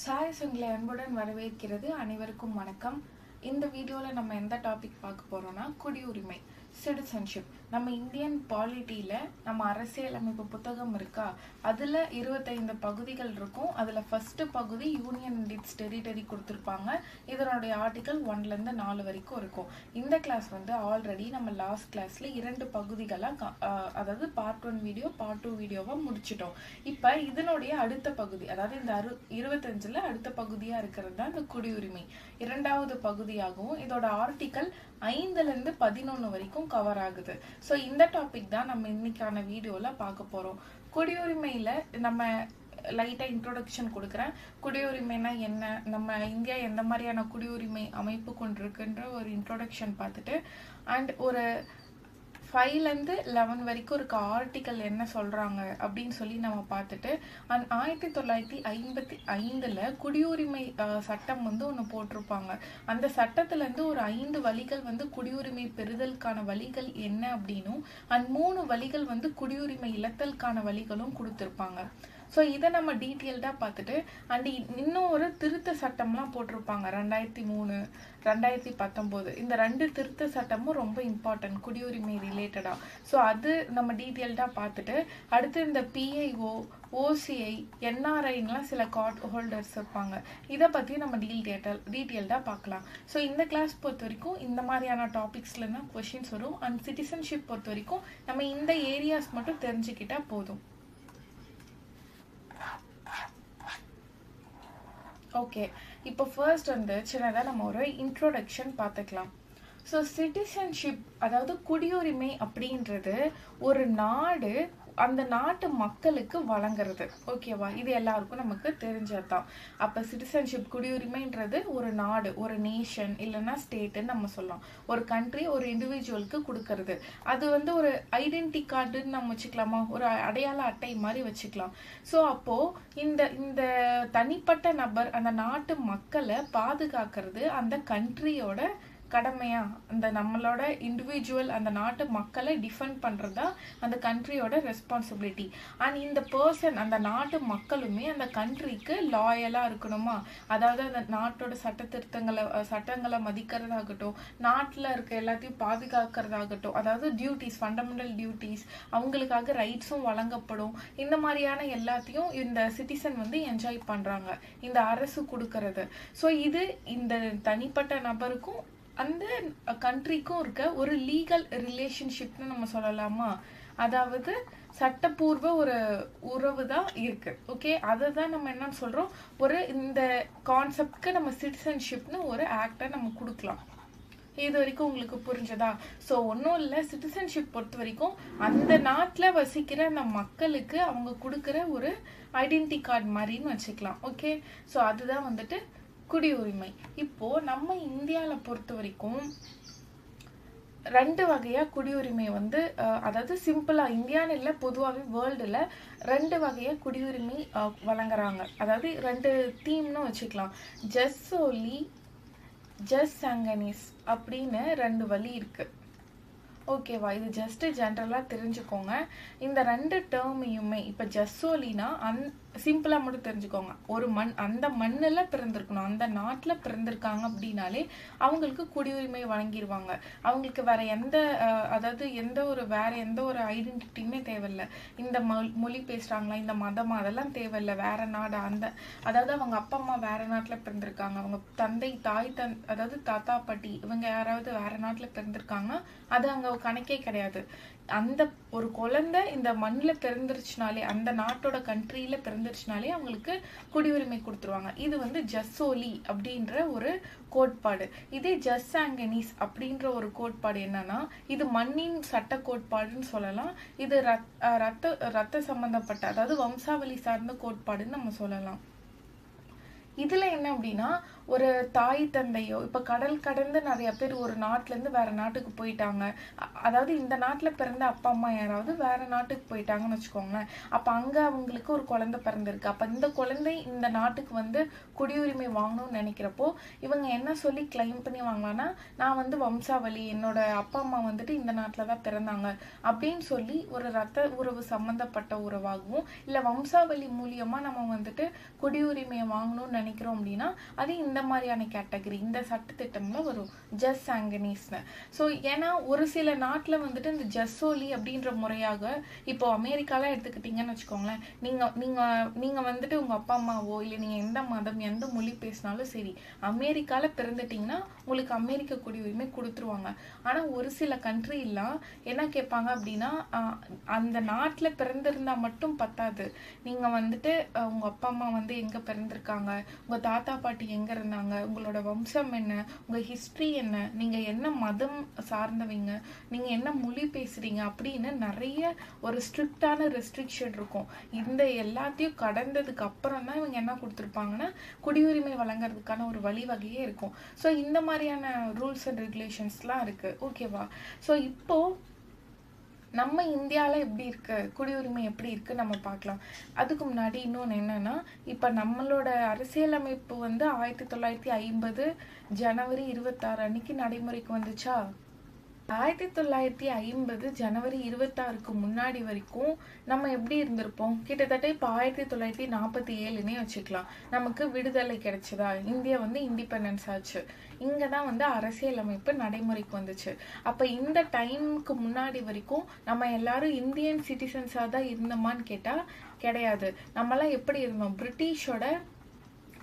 Choice உங்களை அன்புடன் வரவேற்கிறது. அனைவருக்கும் வணக்கம். இந்த வீடியோவில் நம்ம எந்த டாபிக் பார்க்க போறோம்னா குடியுரிமை, சிட்டிசன்ஷிப். நம்ம இந்தியன் பாலிட்டியில நம்ம அரசியலமைப்பு புத்தகம் இருக்கா, அதுல 25 பகுதிகள் இருக்கும். அதுல ஃபர்ஸ்ட் பகுதி யூனியன் அண்ட் இட்ஸ் டெரிட்டரி கொடுத்துருப்பாங்க. இதனுடைய ஆர்டிகல் 1ல இருந்து 4 வரைக்கும் இருக்கும். இந்த கிளாஸ் வந்து ஆல்ரெடி நம்ம லாஸ்ட் கிளாஸ்ல 2 பகுதிகளாக அதாவது பார்ட் 1 வீடியோ பார்ட் 2 வீடியோவா முடிச்சிட்டோம். இப்ப இதனுடைய அடுத்த பகுதி, அதாவது இந்த 25ல அடுத்த பகுதியா இருக்கிறது தான் இந்த குடியுரிமை, இரண்டாவது பகுதியாகவும் இதோட ஆர்டிகல் 5ல இருந்து 11 வரைக்கும் கவர் ஆகுது. ஸோ இந்த டாபிக் தான் நம்ம இன்னைக்கான வீடியோல பார்க்க போறோம். குடியுரிமையில நம்ம லைட்டா இன்ட்ரோடக்ஷன் கொடுக்குறேன். குடியுரிமைனா என்ன, நம்ம இந்தியா எந்த மாதிரியான குடியுரிமை அமைப்பு கொண்டிருக்குன்ற ஒரு இன்ட்ரோடக்ஷன் பார்த்துட்டு, அண்ட் ஒரு 5ல இருந்து 11 வரைக்கும் இருக்க ஆர்டிக்கல் என்ன சொல்றாங்க அப்படின்னு சொல்லி நம்ம பார்த்துட்டு, 1955ல குடியுரிமை சட்டம் வந்து ஒன்று போட்டிருப்பாங்க. அந்த சட்டத்துல இருந்து ஒரு 5 வழிகள் வந்து குடியுரிமை பெறுதலுக்கான வழிகள் என்ன அப்படின்னும், அண்ட் 3 வழிகள் வந்து குடியுரிமை இழத்தலுக்கான வழிகளும் கொடுத்துருப்பாங்க. ஸோ இதை நம்ம டீட்டெயில்டாக பார்த்துட்டு, அண்ட் இன்னும் ஒரு திருத்த சட்டம்லாம் போட்டிருப்பாங்க 2003 2019. இந்த 2 திருத்த சட்டமும் ரொம்ப இம்பார்ட்டன்ட் குடியுரிமை ரிலேட்டடாக. ஸோ அது நம்ம டீட்டெயில்டாக பார்த்துட்டு, அடுத்து இந்த பிஐஓ, ஓசிஐ, என்ஆர்ஐன்லாம் சில கார்ட் ஹோல்டர்ஸ் இருப்பாங்க. இதை பற்றி நம்ம டீட்டெயில்டாக பார்க்கலாம். ஸோ இந்த கிளாஸ் பொறுத்த வரைக்கும் இந்த மாதிரியான டாபிக்ஸ்ல தான் கொஷின்ஸ் வரும். அண்ட் சிட்டிசன்ஷிப் பொறுத்த வரைக்கும் நம்ம இந்த ஏரியாஸ் மட்டும் தெரிஞ்சுக்கிட்டா போதும். ஓகே, இப்போ ஃபர்ஸ்ட் வந்து சின்னதாக நம்ம ஒரு இன்ட்ரோடக்ஷன் பார்த்துக்கலாம். ஸோ சிட்டிசன்ஷிப், அதாவது குடியுரிமை அப்படின்றது ஒரு நாடு அந்த நாட்டு மக்களுக்கு வழங்குறது. ஓகேவா, இது எல்லாருக்கும் நமக்கு தெரிஞ்சதுதான். அப்ப சிட்டிசன்ஷிப் குடியுரிமைன்றது ஒரு நாடு, ஒரு நேஷன் இல்லைன்னா ஸ்டேட்டுன்னு நம்ம சொல்லலாம். ஒரு கண்ட்ரி ஒரு இண்டிவிஜுவலுக்கு கொடுக்கறது. அது வந்து ஒரு ஐடென்டி கார்டுன்னு நம்ம வச்சுக்கலாமா, ஒரு அடையாள அட்டை மாதிரி வச்சுக்கலாம். ஸோ அப்போ இந்த இந்த தனிப்பட்ட நபர் அந்த நாட்டு மக்களை பாதுகாக்கிறது அந்த கண்ட்ரியோட கடமையா, அந்த நம்மளோட இண்டிவிஜுவல் அந்த நாட்டு மக்களை டிஃபெண்ட் பண்றதா அந்த கண்ட்ரியோட ரெஸ்பான்சிபிலிட்டி. அண்ட் இந்த பர்சன் அந்த நாட்டு மக்களுமே அந்த கண்ட்ரிக்கு லாயலா இருக்கணுமா, அதாவது அந்த நாட்டோட சட்டங்களை மதிக்கிறதாகட்டும், நாட்டில் இருக்க எல்லாத்தையும் பாதுகாக்கிறதாகட்டும், அதாவது டியூட்டிஸ், ஃபண்டமெண்டல் டியூட்டிஸ், அவங்களுக்காக ரைட்ஸும் வழங்கப்படும். இந்த மாதிரியான எல்லாத்தையும் இந்த சிட்டிசன் வந்து என்ஜாய் பண்றாங்க, இந்த அரசு கொடுக்கறது. ஸோ இது இந்த தனிப்பட்ட நபருக்கும் அந்த கண்ட்ரிக்கும் இருக்க ஒரு லீகல் ரிலேஷன்ஷிப்னு நம்ம சொல்லலாமா, அதாவது சட்டப்பூர்வ ஒரு உறவு தான் இருக்கு. ஓகே, அதை தான் நம்ம என்ன சொல்றோம், ஒரு இந்த கான்செப்ட்க்கு நம்ம சிட்டிசன்ஷிப்னு ஒரு ஆக்டை நம்ம கொடுக்கலாம். இது வரைக்கும் உங்களுக்கு புரிஞ்சதா? ஸோ ஒன்றும் இல்லை, சிட்டிசன்ஷிப் பொறுத்த வரைக்கும் அந்த நாட்டில் வசிக்கிற அந்த மக்களுக்கு அவங்க கொடுக்குற ஒரு ஐடென்டி கார்டு மாதிரின்னு வச்சுக்கலாம். ஓகே, ஸோ அதுதான் வந்துட்டு குடியுரிமை. இப்போ நம்ம இந்தியால பொறுத்த வரைக்கும் 2 வகையா குடியுரிமை வந்து அதாவது சிம்பிளா இந்தியான்னு இல்லை, பொதுவாகவே வேர்ல்டுல 2 வகையா குடியுரிமை வழங்குறாங்க. அதாவது 2 தீம்னு வச்சுக்கலாம். ஜஸ் சோலி, ஜஸ் சங்கனிஸ் அப்படின்னு 2 வழி இருக்கு. ஓகேவா, இது ஜஸ்ட் ஜென்ரலா தெரிஞ்சுக்கோங்க. இந்த 2 டேர்மையுமே இப்ப ஜஸ்ஸோலினா சிம்பிளா மட்டும் தெரிஞ்சுக்கோங்க, ஒரு அந்த மண்ணுல பிறந்திருக்கணும், அந்த நாட்டுல பிறந்திருக்காங்க அப்படின்னாலே அவங்களுக்கு குடியுரிமை வழங்கிடுவாங்க. அவங்களுக்கு வேற அதாவது வேற எந்த ஒரு ஐடென்டிட்டியுமே தேவையில்லை. இந்த மொழி பேசுறாங்களா, இந்த மதமா, அதெல்லாம் தேவையில்லை. வேற நாடு அதாவது அவங்க அப்பா அம்மா வேற நாட்டுல பிறந்திருக்காங்க, அவங்க அதாவது தாத்தா பாட்டி இவங்க யாராவது வேற நாட்டுல பிறந்திருக்காங்கன்னா அது அங்க கணக்கே கிடையாது. அந்த ஒரு குழந்தை இந்த மண்ணில் பிறந்துருச்சுனாலே, அந்த நாட்டோட கண்ட்ரியில பிறந்துருச்சுனாலே அவங்களுக்கு குடியுரிமை கொடுத்துருவாங்க. இது வந்து ஜஸ்ஸோலி அப்படின்ற ஒரு கோட்பாடு. இதே ஜஸ் சாங்கனிஸ் அப்படின்ற ஒரு கோட்பாடு என்னன்னா, இது மண்ணின் சட்ட கோட்பாடுன்னு சொல்லலாம். இது ரத்த சம்பந்தப்பட்ட, அதாவது வம்சாவளி சார்ந்த கோட்பாடுன்னு நம்ம சொல்லலாம். இதுல என்ன அப்படின்னா, ஒரு தாய் தந்தையோ இப்ப கடல் கடந்து நிறைய பேர் ஒரு நாட்டுல இருந்து வேற நாட்டுக்கு போயிட்டாங்க. அதாவது இந்த நாட்டுல பிறந்த அப்பா அம்மா யாராவது வேற நாட்டுக்கு போயிட்டாங்கன்னு வச்சுக்கோங்களேன். அப்ப அங்க அவங்களுக்கு ஒரு குழந்தை பிறந்திருக்கு. அப்ப இந்த குழந்தை இந்த நாட்டுக்கு வந்து குடியுரிமை வாங்கணும்னு நினைக்கிறப்போ இவங்க என்ன சொல்லி கிளைம் பண்ணி வாங்கலாம்னா, நான் வந்து வம்சாவளி, என்னோட அப்பா அம்மா வந்துட்டு இந்த நாட்டுலதான் பிறந்தாங்க அப்படின்னு சொல்லி ஒரு ரத்த உறவு சம்பந்தப்பட்ட உறவாகவும் இல்ல வம்சாவளி மூலியமா நம்ம வந்துட்டு குடியுரிமையை வாங்கணும்னு நினைக்கிறோம் அப்படின்னா அது இந்த மாதிரியான கேட்டகரி, இந்த சட்டத்திட்டம்ல வரும் ஜஸ் சாங்கனீஸ்னு. ஸோ ஏன்னா ஒரு சில நாட்டுல வந்துட்டு இந்த ஜஸ்ஸோலி அப்படின்ற முறையாக இப்போ அமெரிக்கால எடுத்துக்கிட்டீங்கன்னு வச்சுக்கோங்களேன், நீங்க நீங்க நீங்க வந்துட்டு உங்க அப்பா அம்மாவோ இல்ல நீங்க எந்த மதம் எந்த மொழி பேசினாலும் சரி அமெரிக்கால பிறந்துட்டீங்கன்னா உங்களுக்கு அமெரிக்க குடியுரிமை கொடுத்துருவாங்க. ஆனா ஒரு சில கண்ட்ரி எல்லாம் என்ன கேட்பாங்க அப்படின்னா, அந்த நாட்டுல பிறந்திருந்தா மட்டும் பத்தாது, நீங்க வந்துட்டு உங்க அப்பா அம்மா வந்து எங்க பிறந்திருக்காங்க, உங்க தாத்தா பாட்டி எங்க இருந்தாங்க, உங்களோட வம்சம் என்ன, உங்க ஹிஸ்டரி என்ன, நீங்க என்ன மதம் சார்ந்தவங்க, நீங்க என்ன மொழி பேசுறீங்க அப்படின்னு நிறைய ஒரு ஸ்ட்ரிக்டான ரெஸ்ட்ரிக்ஷன் இருக்கும். இந்த எல்லாத்தையும் கடந்ததுக்கு அப்புறம் தான் இவங்க என்ன கொடுத்துருப்பாங்கன்னா குடியுரிமை வழங்குறதுக்கான ஒரு வழிவகையே இருக்கும். ஸோ இந்த மாதிரியான ரூல்ஸ் அண்ட் ரெகுலேஷன்ஸ்லாம் இருக்கு. ஓகேவா? ஸோ இப்போ நம்ம இந்தியால எப்படி இருக்கு, குடியுரிமை எப்படி இருக்கு நம்ம பார்க்கலாம். அதுக்கு முன்னாடி இன்னொன்னு என்னன்னா, இப்ப நம்மளோட அரசியலமைப்பு வந்து 1950 ஜனவரி 26 அன்னைக்கு நடைமுறைக்கு வந்துச்சா? 1950 ஜனவரி 26க்கு முன்னாடி வரைக்கும் நம்ம எப்படி இருந்திருப்போம்? கிட்டத்தட்ட இப்ப 1947ன்னே வச்சுக்கலாம். நமக்கு விடுதலை கிடைச்சதா, இந்தியா வந்து இண்டிபெண்டன்ஸ் ஆச்சு. இங்கதான் வந்து அரசியலமைப்பு நடைமுறைக்கு வந்துச்சு. அப்ப இந்த டைமுக்கு முன்னாடி வரைக்கும் நம்ம எல்லாரும் இந்தியன் சிட்டிசன்ஸா தான் இருந்தோமான்னு கேட்டா கிடையாது. நம்மளாம் எப்படி இருந்தோம்? பிரிட்டிஷோட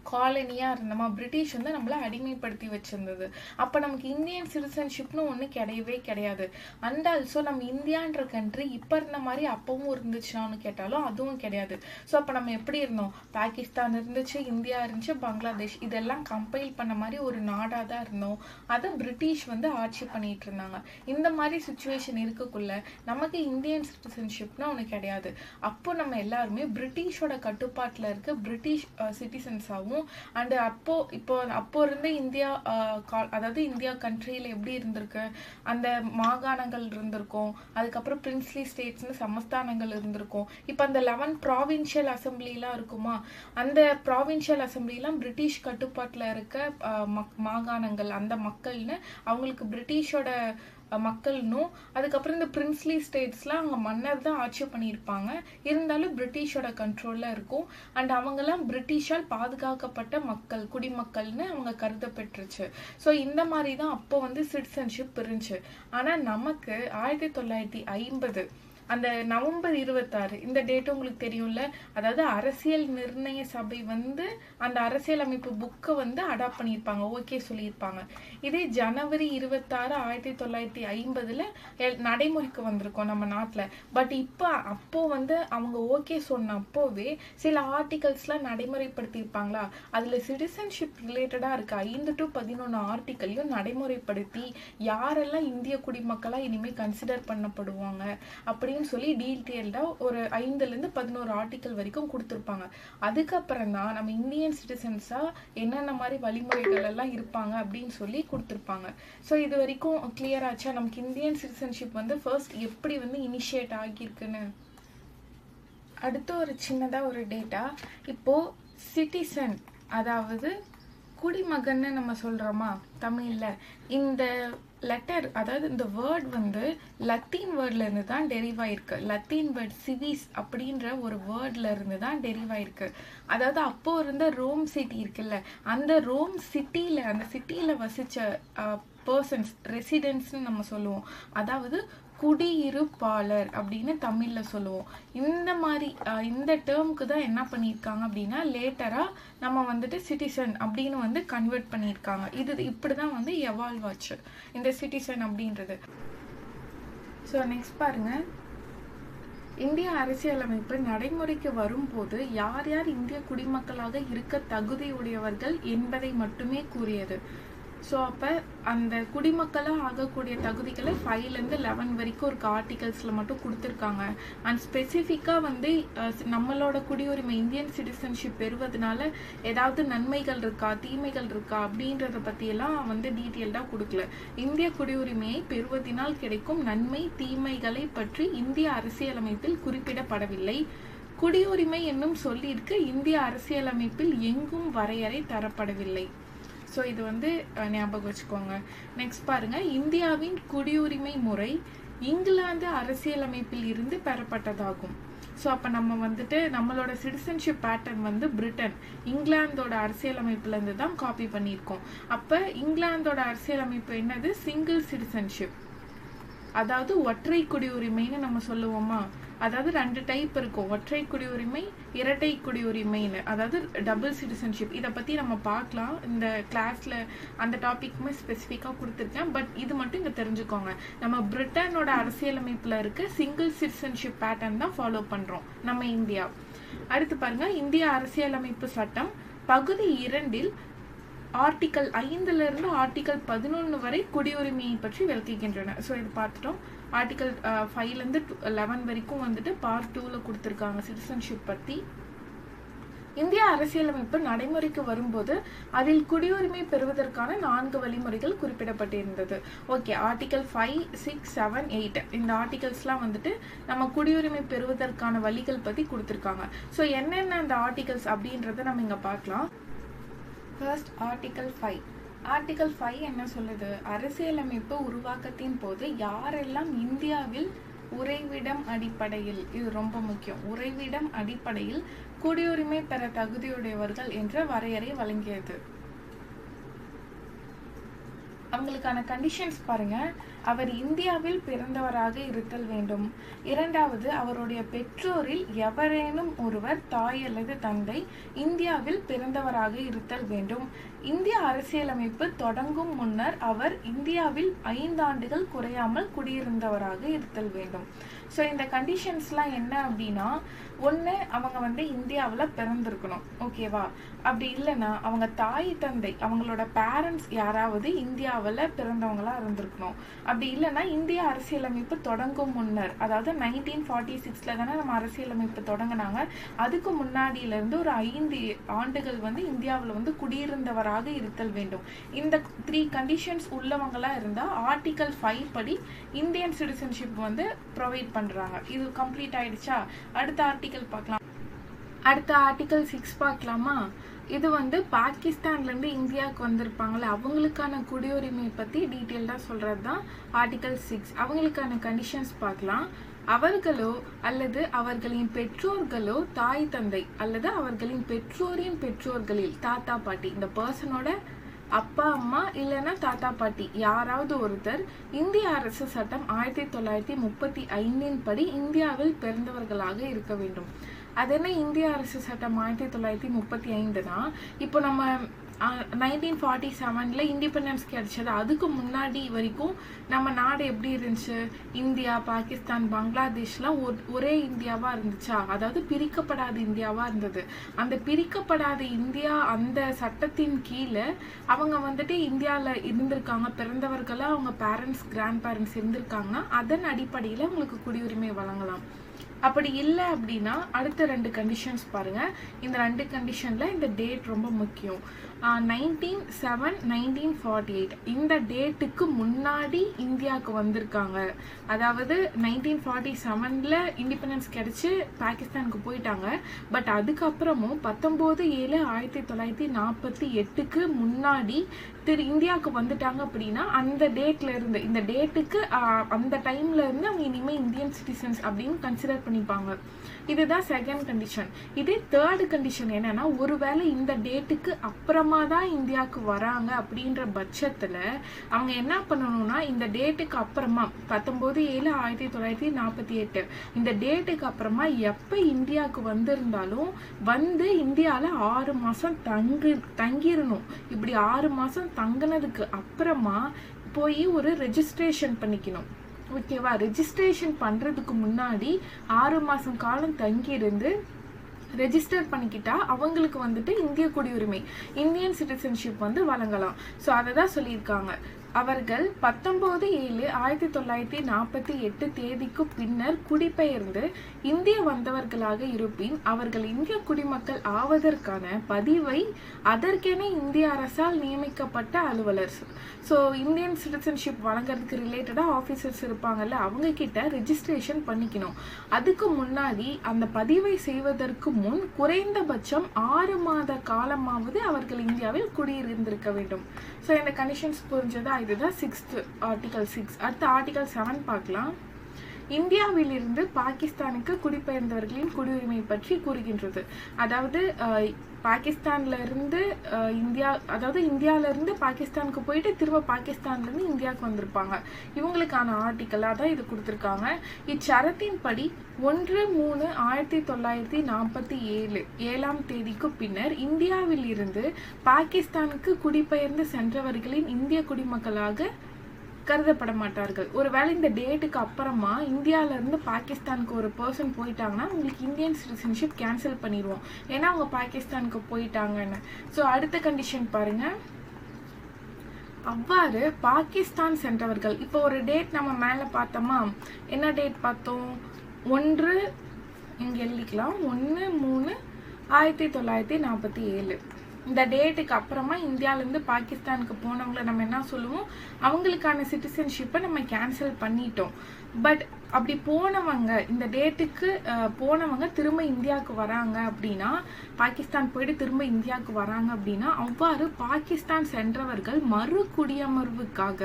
காலனியா இருந்தோமா, பிரிட்டிஷ் வந்து நம்மள அடிமைப்படுத்தி வச்சிருந்தது. அப்ப நமக்கு இந்தியன் சிட்டிசன்ஷிப்னு ஒண்ணு கிடையவே கிடையாது. அண்ட் ஆல்சோ நம்ம இந்தியான்ற கண்ட்ரி இப்ப இருந்த மாதிரி அப்பவும் இருந்துச்சான்னு கேட்டாலும் அதுவும் கிடையாது. ஸோ அப்ப நம்ம எப்படி இருந்தோம்? பாகிஸ்தான் இருந்துச்சு, இந்தியா இருந்துச்சு, பங்களாதேஷ், இதெல்லாம் கம்பைல் பண்ண மாதிரி ஒரு நாடா தான் இருந்தோம். அதை பிரிட்டிஷ் வந்து ஆட்சி பண்ணிட்டு இருந்தாங்க. இந்த மாதிரி சுச்சுவேஷன் இருக்கக்குள்ள நமக்கு இந்தியன் சிட்டிசன்ஷிப்னு ஒண்ணு கிடையாது. அப்போ நம்ம எல்லாருமே பிரிட்டிஷோட கட்டுப்பாட்டுல இருக்க பிரிட்டிஷ் சிட்டிசன்ஸாவும் அண்ட் அப்போ இருந்த இந்தியா, அதாவது இந்தியா கண்ட்ரியில எப்படி இருந்திருக்கு, அந்த மாகாணங்கள் இருந்திருக்கும், அதுக்கப்புறம் பிரின்ஸ்லி ஸ்டேட்ஸ்னு சமஸ்தானங்கள் இருந்திருக்கும். இப்ப அந்த 11 ப்ராவின்ஷியல் அசம்பிளி எல்லாம் இருக்குமா, அந்த ப்ராவின்ஷியல் அசம்பிளி எல்லாம் பிரிட்டிஷ் கட்டுப்பாட்டுல இருக்க மாகாணங்கள், அந்த மக்கள்னு அவங்களுக்கு பிரிட்டிஷோட மக்கள்னும், அதுக்கப்புறம் இந்த பிரின்ஸ்லி ஸ்டேட்ஸ்லாம் அவங்க மன்னர் தான் ஆட்சி பண்ணியிருப்பாங்க, இருந்தாலும் பிரிட்டிஷோட கண்ட்ரோல்ல இருக்கும். அண்ட் அவங்கெல்லாம் பிரிட்டிஷால் பாதுகாக்கப்பட்ட மக்கள், குடிமக்கள்னு அவங்க கருதப்பட்டுருச்சு. ஸோ இந்த மாதிரி தான் அப்போ வந்து சிட்டிசன்ஷிப் இருந்துச்சு. ஆனா நமக்கு 1950 அந்த நவம்பர் 26 இந்த டேட் உங்களுக்கு தெரியும்ல, அதாவது அரசியல் நிர்ணய சபை வந்து அந்த அரசியல் அமைப்பு புக்கை வந்து அடாப்ட் பண்ணியிருப்பாங்க, ஓகே சொல்லியிருப்பாங்க. இதே ஜனவரி 26 1950 நடைமுறைக்கு வந்திருக்கோம் நம்ம நாட்டுல. பட் இப்ப அப்போ வந்து அவங்க ஓகே சொன்ன அப்போவே சில ஆர்டிகல்ஸ்லாம் நடைமுறைப்படுத்தியிருப்பாங்களா, அதுல சிட்டிசன்ஷிப் ரிலேட்டடா இருக்க 5 to 11 ஆர்டிகலையும் நடைமுறைப்படுத்தி யாரெல்லாம் இந்திய குடிமக்களா இனிமே கன்சிடர் பண்ணப்படுவாங்க அப்படின்னு சொல்லி டீட்டெயில்டா ஒரு 5ல இருந்து 11 ஆர்டிகல் வரைக்கும் கொடுத்திருப்பாங்க. அதுக்கப்புறம் தான் நம்ம இந்தியன் சிட்டிசன்ஸா என்னென்ன மாதிரி வழிமுறைகள் எல்லாம் இருப்பாங்க அப்படின்னு சொல்லி கொடுத்திருப்பாங்க. ஸோ இது வரைக்கும் கிளியர் ஆச்சா? நமக்கு இந்தியன் சிட்டிசன்ஷிப் வந்து ஃபர்ஸ்ட் எப்படி வந்து இனிஷியேட் ஆகியிருக்குன்னு. அடுத்து ஒரு சின்னதா ஒரு டேட்டா. இப்போ சிட்டிசன், அதாவது குடிமகன்னு நம்ம சொல்றோமா தமிழ்ல, இந்த லெட்டர், அதாவது இந்த வேர்ட் வந்து லத்தீன் வேர்ட்ல இருந்து தான் டெரிவ் ஆயிருக்கு. லத்தீன் வேர்ட் சிவிஸ் அப்படின்ற ஒரு வேர்ட்ல இருந்து தான் டெரிவ் ஆயிருக்கு. அதாவது அப்போ இருந்த ரோம் சிட்டி இருக்குல்ல, அந்த ரோம் சிட்டில, அந்த சிட்டில வசிச்ச பர்சன்ஸ், ரெசிடென்ட்ஸ்னு நம்ம சொல்லுவோம், அதாவது குடியிருப்பாளர் அப்படின்னு தமிழ்ல சொல்லுவோம். இந்த மாதிரி இந்த டேர்முக்கு தான் என்ன பண்ணியிருக்காங்க அப்படின்னா லேட்டரா நம்ம வந்துட்டு சிட்டிசன் அப்படின்னு வந்து கன்வெர்ட் பண்ணியிருக்காங்க. இது இப்படிதான் வந்து எவால்வ் ஆச்சு இந்த சிட்டிசன் அப்படின்றது. ஸோ நெக்ஸ்ட் பாருங்க, இந்திய அரசியலமைப்பு நடைமுறைக்கு வரும்போது யார் யார் இந்திய குடிமக்களாக இருக்க தகுதியுடையவர்கள் என்பதை மட்டுமே கூறியது. ஸோ அப்போ அந்த குடிமக்களாக ஆகக்கூடிய தகுதிகளை 5லேருந்து 11 வரைக்கும் ஒரு ஆர்டிகல்ஸில் மட்டும் கொடுத்துருக்காங்க. அண்ட் ஸ்பெசிஃபிக்காக வந்து நம்மளோட குடியுரிமை இந்தியன் சிட்டிசன்ஷிப் பெறுவதனால ஏதாவது நன்மைகள் இருக்கா தீமைகள் இருக்கா அப்படின்றத பற்றியெல்லாம் வந்து டீட்டெயில்டாக கொடுக்கல. இந்திய குடியுரிமையை பெறுவதனால் கிடைக்கும் நன்மை தீமைகளை பற்றி இந்திய அரசியலமைப்பில் குறிப்பிடப்படவில்லை. குடியுரிமை என்னும் சொல்லிற்கு இந்திய அரசியலமைப்பில் எங்கும் வரையறை தரப்படவில்லை. ஸோ இது வந்து ஞாபகம் வச்சுக்கோங்க. நெக்ஸ்ட் பாருங்க, இந்தியாவின் குடியுரிமை முறை இங்கிலாந்து அரசியலமைப்பில் இருந்து பெறப்பட்டதாகும். ஸோ அப்போ நம்ம வந்துட்டு நம்மளோட சிட்டிசன்ஷிப் பேட்டர்ன் வந்து பிரிட்டன் இங்கிலாந்தோட அரசியலமைப்புலேருந்து தான் காப்பி பண்ணியிருக்கோம். அப்போ இங்கிலாந்தோட அரசியலமைப்பு என்னது? சிங்கிள் சிட்டிசன்ஷிப், அதாவது ஒற்றை குடியுரிமைன்னு நம்ம சொல்லுவோமா. அதாவது 2 டைப் இருக்கும், ஒற்றை குடியுரிமை இரட்டை குடியுரிமைன்னு, அதாவது டபுள் சிட்டிசன்ஷிப். இதை பற்றி நம்ம பார்க்கலாம் இந்த கிளாஸில், அந்த டாபிக்குமே ஸ்பெசிஃபிக்காக கொடுத்துருக்கேன். பட் இது மட்டும் இங்கே தெரிஞ்சுக்கோங்க, நம்ம பிரிட்டனோட அரசியலமைப்பில் இருக்க சிங்கிள் சிட்டிசன்ஷிப் பேட்டர்ன் தான் ஃபாலோ பண்ணுறோம் நம்ம இந்தியா. அடுத்து பாருங்க, இந்திய அரசியலமைப்பு சட்டம் பகுதி 2 ஆர்டிக்கல் 5 ஆர்டிக்கல் 11 வரை குடியுரிமையை பற்றி விளக்குகின்றன. ஸோ இது பார்த்துட்டோம். ஆர்டிக்கல் 5லேருந்து 11 வரைக்கும் வந்துட்டு பார்ட் 2ல கொடுத்துருக்காங்க சிட்டிசன்ஷிப் பற்றி. இந்திய அரசியலமைப்பு நடைமுறைக்கு வரும்போது அதில் குடியுரிமை பெறுவதற்கான 4 வழிமுறைகள் குறிப்பிடப்பட்டிருந்தது. ஓகே, ஆர்டிக்கல் 5, 6, 7, 8 இந்த ஆர்டிகல்ஸ்லாம் வந்துட்டு நம்ம குடியுரிமை பெறுவதற்கான வழிகள் பற்றி கொடுத்துருக்காங்க. ஸோ என்னென்ன அந்த ஆர்டிகல்ஸ் அப்படின்றத நம்ம இங்கே பார்க்கலாம். First article 5. ஆர்டிக்கல் 5 என்ன சொல்லுது? அரசியலமைப்பு உருவாக்கத்தின் போது யாரெல்லாம் இந்தியாவில் உறைவிடம் அடிப்படையில், இது ரொம்ப முக்கியம், உறைவிடம் அடிப்படையில் குடியுரிமை பெற தகுதியுடையவர்கள் என்ற வரையறை வழங்கியது. அவங்களுக்கான கண்டிஷன்ஸ் பாருங்க. அவர் இந்தியாவில் பிறந்தவராக இருத்தல் வேண்டும். 2வது, அவருடைய பெற்றோரில் எவரேனும் ஒருவர் தாய் அல்லது தந்தை இந்தியாவில் பிறந்தவராக இருத்தல் வேண்டும். இந்திய அரசியலமைப்பு தொடங்கும் முன்னர் அவர் இந்தியாவில் 5 ஆண்டுகள் குறையாமல் குடியிருந்தவராக இருத்தல் வேண்டும். ஸோ இந்த கண்டிஷன்ஸ்லாம் என்ன அப்படின்னா, ஒன்று அவங்க வந்து இந்தியாவில் பிறந்திருக்கணும், ஓகேவா? அப்படி இல்லைன்னா அவங்க தாய் தந்தை அவங்களோட பேரண்ட்ஸ் யாராவது இந்தியாவில் பிறந்தவங்களா இருந்திருக்கணும். அப்படி இல்லைன்னா இந்திய அரசியலமைப்பு தொடங்கும் முன்னர், அதாவது 1946 தானே நம்ம அரசியலமைப்பு தொடங்கினாங்க, அதுக்கு முன்னாடியிலேருந்து ஒரு 5 ஆண்டுகள் வந்து இந்தியாவில் வந்து குடியிருந்தவராக இருத்தல் வேண்டும். இந்த 3 கண்டிஷன்ஸ் உள்ளவங்களா இருந்தால் ஆர்டிக்கல் 5 படி இந்தியன் சிட்டிசன்ஷிப் வந்து ப்ரொவைட் பண்றாங்க. இது கம்ப்ளீட் ஆயிடுச்சா? அடுத்த ஆர்டிக்கல் பார்க்கலாம். அடுத்த ஆர்டிக்கல் 6 பார்க்கலாமா? இது வந்து பாகிஸ்தான்லேருந்து இந்தியாவுக்கு வந்திருப்பாங்களே அவங்களுக்கான குடியுரிமை பற்றி டீட்டெயில்டாக சொல்கிறது தான் ஆர்டிக்கல் 6. அவங்களுக்கான கண்டிஷன்ஸ் பார்க்கலாம். அவர்களோ அல்லது அவர்களின் பெற்றோர்களோ தாய் தந்தை அல்லது அவர்களின் பெற்றோரின் பெற்றோர்களில் தாத்தா பாட்டி, இந்த பர்சனோட அப்பா அம்மா இல்லைன்னா தாத்தா பாட்டி யாராவது ஒருத்தர் இந்திய அரசு சட்டம் 1935 படி இந்தியாவில் பிறந்தவர்களாக இருக்க வேண்டும். அது என்ன இந்திய அரசு சட்டம் 1935 தான்? இப்போ நம்ம 1947 இண்டிபெண்டன்ஸ் கிடைச்சது, அதுக்கு முன்னாடி வரைக்கும் நம்ம நாடு எப்படி இருந்துச்சு? இந்தியா, பாகிஸ்தான், பங்களாதேஷ்லாம் ஒரே இந்தியாவா இருந்துச்சா? அதாவது பிரிக்கப்படாத இந்தியாவா இருந்தது. அந்த பிரிக்கப்படாத இந்தியா அந்த சட்டத்தின் கீழே அவங்க வந்துட்டு இந்தியாவில் இருந்திருக்காங்க, பிறந்தவர்களா அவங்க பேரண்ட்ஸ் கிராண்ட் பேரண்ட்ஸ் இருந்திருக்காங்கன்னா அதன் அடிப்படையில் அவங்களுக்கு குடியுரிமை வழங்கலாம். அப்படி இல்லை அப்படின்னா அடுத்த 2 கண்டிஷன்ஸ் பாருங்க. இந்த 2 கண்டிஷன்ல இந்த டேட் ரொம்ப முக்கியம். 19/7/1948 இந்த டேட்டுக்கு முன்னாடி இந்தியாவுக்கு வந்திருக்காங்க. அதாவது 1947 இண்டிபெண்டன்ஸ் கிடைச்சி பாகிஸ்தானுக்கு போயிட்டாங்க. பட் அதுக்கப்புறமும் 19/7/1948 முன்னாடி இந்தியாவுக்கு வந்துட்டாங்க அப்படின்னா அந்த டேட்ல இருந்து, இந்த டேட்டுக்கு அந்த டைம்ல இருந்து அவங்க இனிமே இந்தியன் சிட்டிசன்ஸ் அப்படின்னு கன்சிடர் பண்ணிப்பாங்க. இதுதான் செகண்ட் கண்டிஷன். இதே தேர்ட் கண்டிஷன் என்னன்னா, ஒருவேளை இந்த டேட்டுக்கு அப்புறமா தான் இந்தியாவுக்கு வராங்க அப்படின்ற பட்சத்துல அவங்க என்ன பண்ணணும்னா, இந்த டேட்டுக்கு அப்புறமா 19/7/1948 இந்த டேட்டுக்கு அப்புறமா எப்ப இந்தியாவுக்கு வந்திருந்தாலும் வந்து இந்தியாவில் 6 மாசம் தங்கிடணும். இப்படி 6 மாசம் தங்கினதுக்கு அப்புறமா போய் ஒரு ரெஜிஸ்ட்ரேஷன் பண்ணிக்கணும், ஓகேவா? ரெஜிஸ்ட்ரேஷன் பண்றதுக்கு முன்னாடி 6 மாசம் காலம் தங்கி இருந்து ரெஜிஸ்டர் பண்ணிக்கிட்டா அவங்களுக்கு வந்துட்டு இந்திய குடியுரிமை, இந்தியன் சிட்டிசன்ஷிப் வந்து வழங்கலாம். ஸோ அதை தான் சொல்லியிருக்காங்க. அவர்கள் 19/7/1948 தேதிக்கு பின்னர் குடிபெயர்ந்து இந்திய வந்தவர்களாக இருப்பின் அவர்கள் இந்திய குடிமக்கள் ஆவதற்கான பதிவை அதற்கென இந்திய அரசால் நியமிக்கப்பட்ட அலுவலர், ஸோ இந்தியன் சிட்டிசன்ஷிப் வழங்குறதுக்கு ரிலேட்டடாக ஆஃபீஸர்ஸ் இருப்பாங்கல்ல, அவங்க கிட்ட ரெஜிஸ்ட்ரேஷன் பண்ணிக்கணும். அதுக்கு முன்னாடி அந்த பதிவை செய்வதற்கு முன் குறைந்தபட்சம் 6 மாத காலமாவது அவர்கள் இந்தியாவில் குடியிருந்திருக்க வேண்டும். ஸோ இந்த கண்டிஷன்ஸ் புரிஞ்சதா? இதுதான் 6th ஆர்டிகல் 6. அடுத்த ஆர்டிகல் 7 பார்க்கலாம். இந்தியாவிலிருந்து பாகிஸ்தானுக்கு குடிபெயர்ந்தவர்களின் குடியுரிமை பற்றி கூறுகின்றது. அதாவது பாகிஸ்தான்ல இருந்து இந்தியா, அதாவது இந்தியால இருந்து பாகிஸ்தானுக்கு போயிட்டு திரும்ப பாகிஸ்தான்ல இருந்து இந்தியாவுக்கு வந்திருப்பாங்க, இவங்களுக்கான ஆர்டிக்கலா தான் இது கொடுத்துருக்காங்க. இச்சரத்தின்படி 1/3/1947 7ஆம் தேதிக்கு பின்னர் இந்தியாவில் இருந்து பாகிஸ்தானுக்கு குடிபெயர்ந்து சென்றவர்களின் இந்திய குடிமக்களாக கருதப்பட மாட்டார்கள். ஒருவேளை இந்த டேட்டுக்கு அப்புறமா இந்தியால இருந்து பாகிஸ்தானுக்கு ஒரு பர்சன் போயிட்டாங்கன்னா உங்களுக்கு இந்தியன் சிட்டிசன்ஷிப் கேன்சல் பண்ணிடுவோம், ஏன்னா அவங்க பாகிஸ்தானுக்கு போயிட்டாங்கன்னு. ஸோ அடுத்த கண்டிஷன் பாருங்க. அவ்வாறு பாகிஸ்தான் சென்றவர்கள், இப்போ ஒரு டேட் நம்ம மேல பார்த்தோமா, என்ன டேட் பார்த்தோம்? 1 இங்க எழுதிக்கலாம், 1/3/1947. இந்த டேட்டுக்கு அப்புறமா இந்தியாவிலேருந்து பாகிஸ்தானுக்கு போனவங்களை நம்ம என்ன சொல்லுவோம், அவங்களுக்கான சிட்டிசன்ஷிப்பை நம்ம கேன்சல் பண்ணிட்டோம். பட் அப்படி போனவங்க, இந்த டேட்டுக்கு போனவங்க திரும்ப இந்தியாவுக்கு வராங்க அப்படின்னா, பாகிஸ்தான் போயிட்டு திரும்ப இந்தியாவுக்கு வராங்க அப்படின்னா, அவ்வாறு பாகிஸ்தான் சென்றவர்கள் மறு குடியமர்வுக்காக